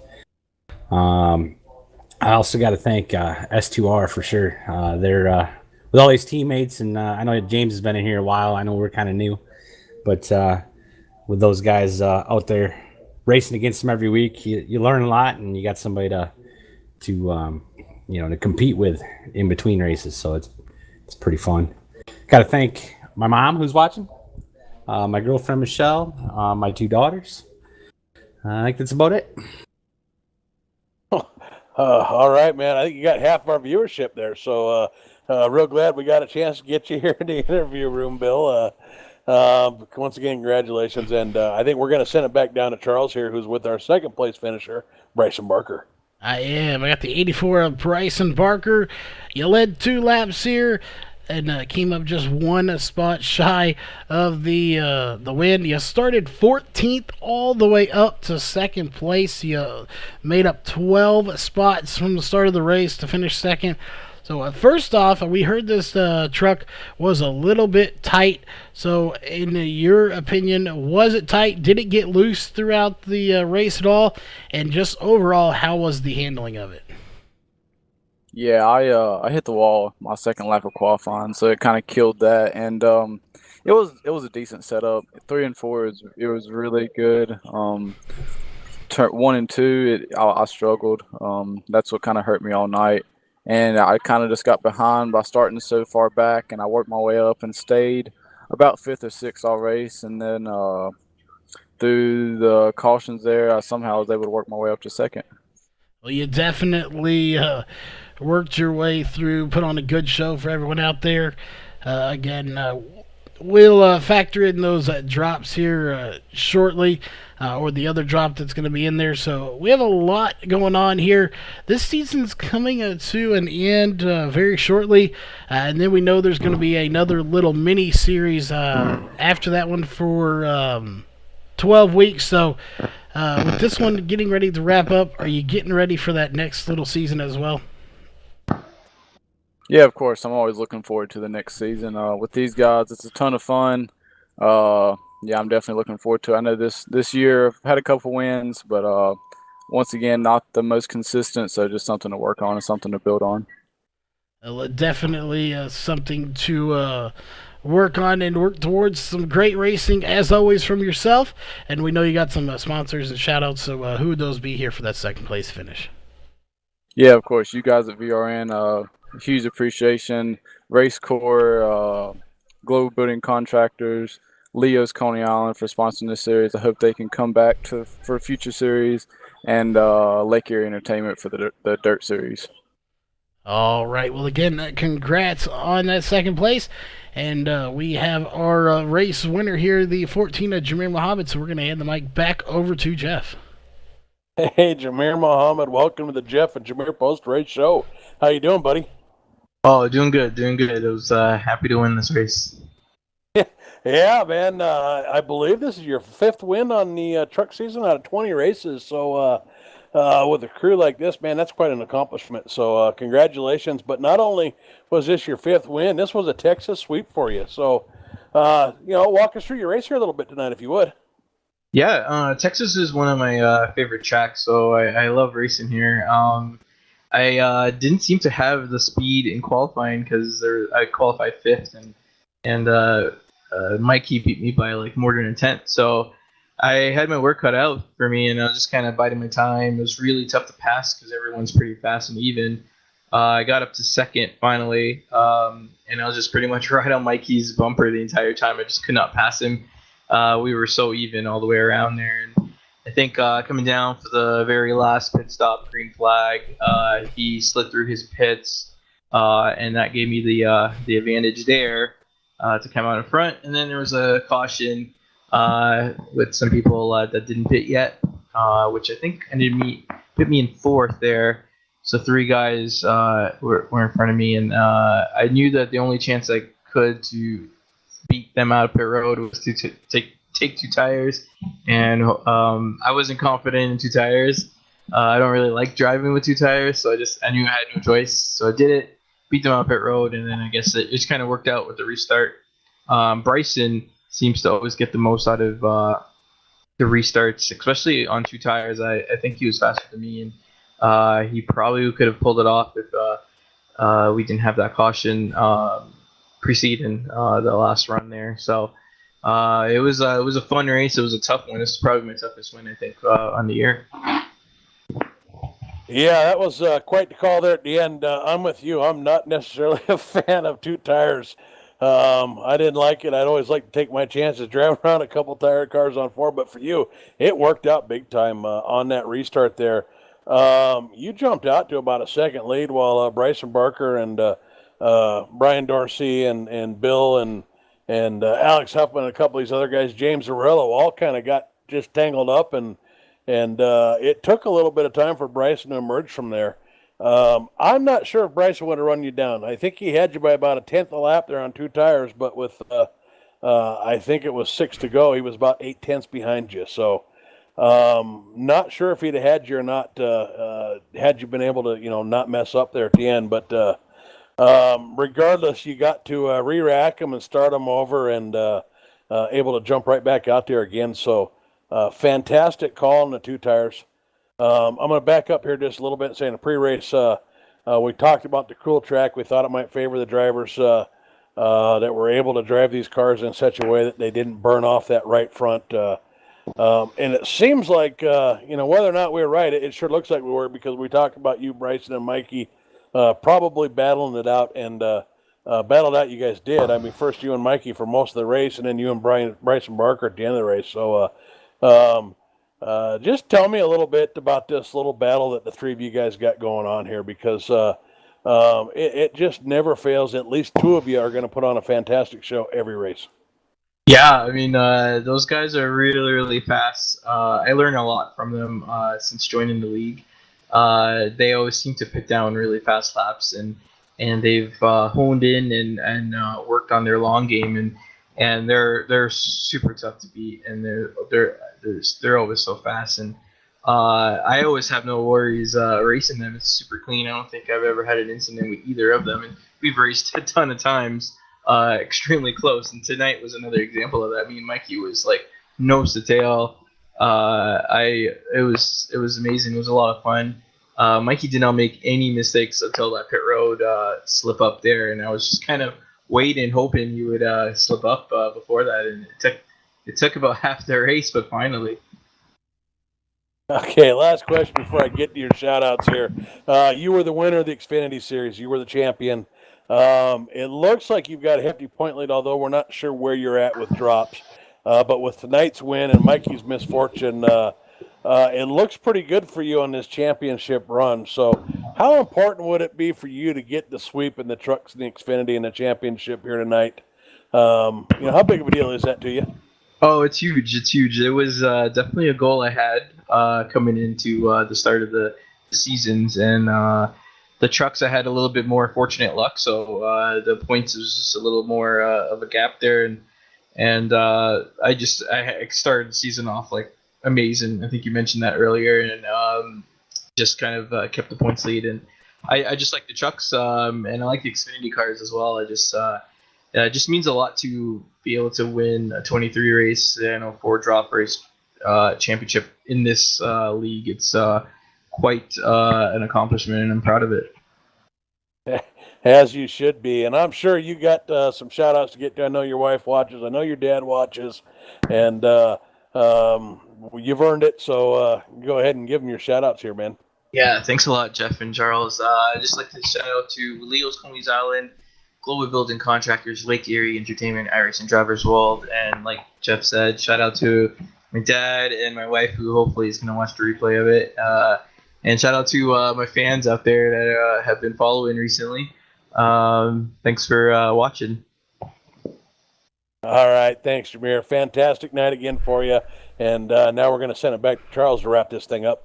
I also got to thank S2R for sure. They're with all these teammates, and I know James has been in here a while. I know we're kind of new, but with those guys out there racing against them every week, you learn a lot, and you got somebody to compete with in between races. So it's pretty fun. Got to thank my mom who's watching, my girlfriend Michelle, my 2 daughters. I think that's about it. All right, man. I think you got half of our viewership there. So real glad we got a chance to get you here in the interview room, Bill. Once again, congratulations. And I think we're going to send it back down to Charles here, who's with our second place finisher, Bryson Barker. I am. I got the 84 of Bryson Barker. You led 2 laps here and came up just 1 spot shy of the win. You started 14th all the way up to second place. You made up 12 spots from the start of the race to finish second. So first off, we heard this truck was a little bit tight. So in your opinion, was it tight? Did it get loose throughout the race at all? And just overall, how was the handling of it? Yeah, I hit the wall my second lap of qualifying, so it kind of killed that. And it was a decent setup. 3 and 4 it was really good. Turn 1 and 2, I struggled. That's what kind of hurt me all night. And I kind of just got behind by starting so far back, and I worked my way up and stayed about 5th or 6th all race. And then through the cautions there, I somehow was able to work my way up to second. Well, you definitely worked your way through, put on a good show for everyone out there. Again, we'll factor in those drops here shortly, or the other drop that's going to be in there. So we have a lot going on here. This season's coming to an end very shortly, and then we know there's going to be another little mini series after that one for 12 weeks. So with this one getting ready to wrap up, are you getting ready for that next little season as well? Yeah, of course. I'm always looking forward to the next season. With these guys, it's a ton of fun. Yeah, I'm definitely looking forward to it. I know this year I've had a couple wins, but once again, not the most consistent, so just something to work on and something to build on. Definitely something to work on and work towards some great racing, as always, from yourself. And we know you got some sponsors and shout-outs, so who would those be here for that second place finish? Yeah, of course. You guys at VRN, huge appreciation. RACECORE, Global Building Contractors, Leo's Coney Island for sponsoring this series. I hope they can come back for a future series, and Lake Erie Entertainment for the Dirt Series. All right. Well, again, congrats on that second place. And we have our race winner here, the 14 of Jameer Muhammad. So we're going to hand the mic back over to Jeff. Hey, Jameer Muhammad. Welcome to the Jeff and Jameer Post-Race Show. How you doing, buddy? Oh, doing good. It was happy to win this race. Yeah, man. I believe this is your fifth win on the truck season out of 20 races. So, with a crew like this, man, that's quite an accomplishment. So, congratulations. But not only was this your fifth win, this was a Texas sweep for you. So, walk us through your race here a little bit tonight, if you would. Yeah, Texas is one of my favorite tracks, so I love racing here. I didn't seem to have the speed in qualifying because I qualified fifth, and Mikey beat me by like more than a tenth. So I had my work cut out for me, and I was just kind of biding my time. It was really tough to pass because everyone's pretty fast and even. I got up to second finally, and I was just pretty much right on Mikey's bumper the entire time. I just could not pass him. We were so even all the way around there. And I think coming down for the very last pit stop, green flag, he slid through his pits, and that gave me the advantage there to come out in front. And then there was a caution with some people that didn't pit yet, which I think put me in fourth there. So three guys were in front of me, and I knew that the only chance I could to beat them out of pit road was to take two tires, and I wasn't confident in two tires. I don't really like driving with two tires, so I knew I had no choice. So I did it, beat them out of pit road, and then I guess it just kind of worked out with the restart. Bryson seems to always get the most out of the restarts, especially on two tires. I think he was faster than me, and he probably could have pulled it off if we didn't have that caution preceding the last run there. So it was a fun race. It was a tough one. This is probably my toughest win, I think, on the year. Yeah, that was quite the call there at the end. I'm with you. I'm not necessarily a fan of two tires. I didn't like it. I'd always like to take my chances driving around a couple tire cars on four, but for you, it worked out big time on that restart there. You jumped out to about a second lead while Bryson Barker and Brian Dorsey and Bill and Alex Huffman and a couple of these other guys, James Aurello, all kind of got just tangled up, and it took a little bit of time for Bryson to emerge from there. I'm not sure if Bryson would have run you down. I think he had you by about a tenth a lap there on two tires, but with I think it was 6 to go, he was about 8/10 behind you. So not sure if he'd have had you or not had you been able to not mess up there at the end, but regardless, you got to re-rack them and start them over and able to jump right back out there again. So fantastic call on the two tires. I'm going to back up here just a little bit, saying the pre-race, we talked about the cool track. We thought it might favor the drivers that were able to drive these cars in such a way that they didn't burn off that right front. And it seems like, whether or not we were right, it sure looks like we were, because we talked about you, Bryson, and Mikey probably battling it out, and battled out you guys did. I mean, first you and Mikey for most of the race, and then you and Bryson Barker at the end of the race. So just tell me a little bit about this little battle that the three of you guys got going on here, because it just never fails. At least two of you are going to put on a fantastic show every race. Yeah, I mean, those guys are really, really fast. I learned a lot from them since joining the league. They always seem to put down really fast laps, and they've honed in and worked on their long game, and they're super tough to beat, and they're always so fast, and I always have no worries racing them. It's super clean. I don't think I've ever had an incident with either of them, and we've raced a ton of times. Extremely close, and tonight was another example of that. Me and Mikey was like nose to tail. It was amazing. It was a lot of fun. Mikey did not make any mistakes until that pit road slip up there, and I was just kind of waiting, hoping you would slip up before that, and it took about half the race, but finally. Okay, last question before I get to your shout-outs here. You were the winner of the Xfinity Series. You were the champion. It looks like you've got a hefty point lead, although we're not sure where you're at with drops. But with tonight's win and Mikey's misfortune, it looks pretty good for you on this championship run. So how important would it be for you to get the sweep in the trucks and the Xfinity and the championship here tonight? How big of a deal is that to you? Oh, it's huge. It's huge. It was definitely a goal I had coming into the start of the seasons, and the trucks I had a little bit more fortunate luck, so the points was just a little more of a gap there, And I started the season off like amazing. I think you mentioned that earlier, and just kind of kept the points lead. And I just like the trucks, and I like the Xfinity cars as well. It just means a lot to be able to win a 23 race and a 4 drop race championship in this league. It's quite an accomplishment, and I'm proud of it. As you should be. And I'm sure you got some shout outs to get to. I know your wife watches. I know your dad watches. And you've earned it. So go ahead and give them your shout outs here, man. Yeah, thanks a lot, Jeff and Charles. I'd just like to shout out to Leo's Coney's Island, Global Building Contractors, Lake Erie Entertainment, iRacing Drivers World. And like Jeff said, shout out to my dad and my wife, who hopefully is going to watch the replay of it. And shout out to my fans out there that have been following recently. Thanks for watching. All right. Thanks, Jameer. Fantastic night again for you. And now we're going to send it back to Charles to wrap this thing up.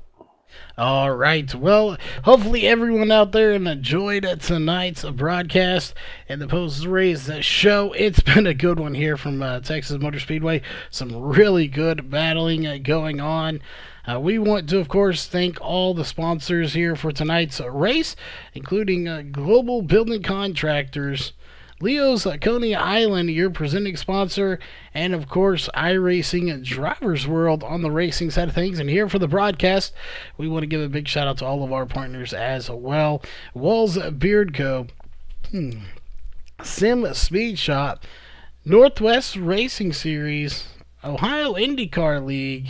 All right. Well, hopefully everyone out there enjoyed tonight's broadcast and the post-race show. It's been a good one here from Texas Motor Speedway. Some really good battling going on. We want to, of course, thank all the sponsors here for tonight's race, including Global Building Contractors, Leo's Coney Island, your presenting sponsor, and, of course, iRacing Drivers World on the racing side of things. And here for the broadcast, we want to give a big shout-out to all of our partners as well. Walls Beard Co., Sim Speed Shop, Northwest Racing Series, Ohio IndyCar League,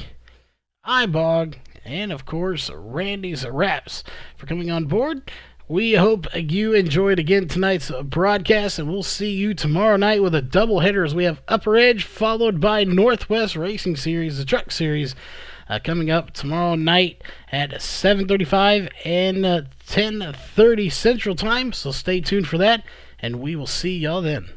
iBog, and of course Randy's Wraps for coming on board. We hope you enjoyed again tonight's broadcast, and we'll see you tomorrow night with a doubleheader as we have Upper Edge followed by Northwest Racing Series, the Truck Series, coming up tomorrow night at 7:35 and 10:30 Central Time. So stay tuned for that, and we will see y'all then.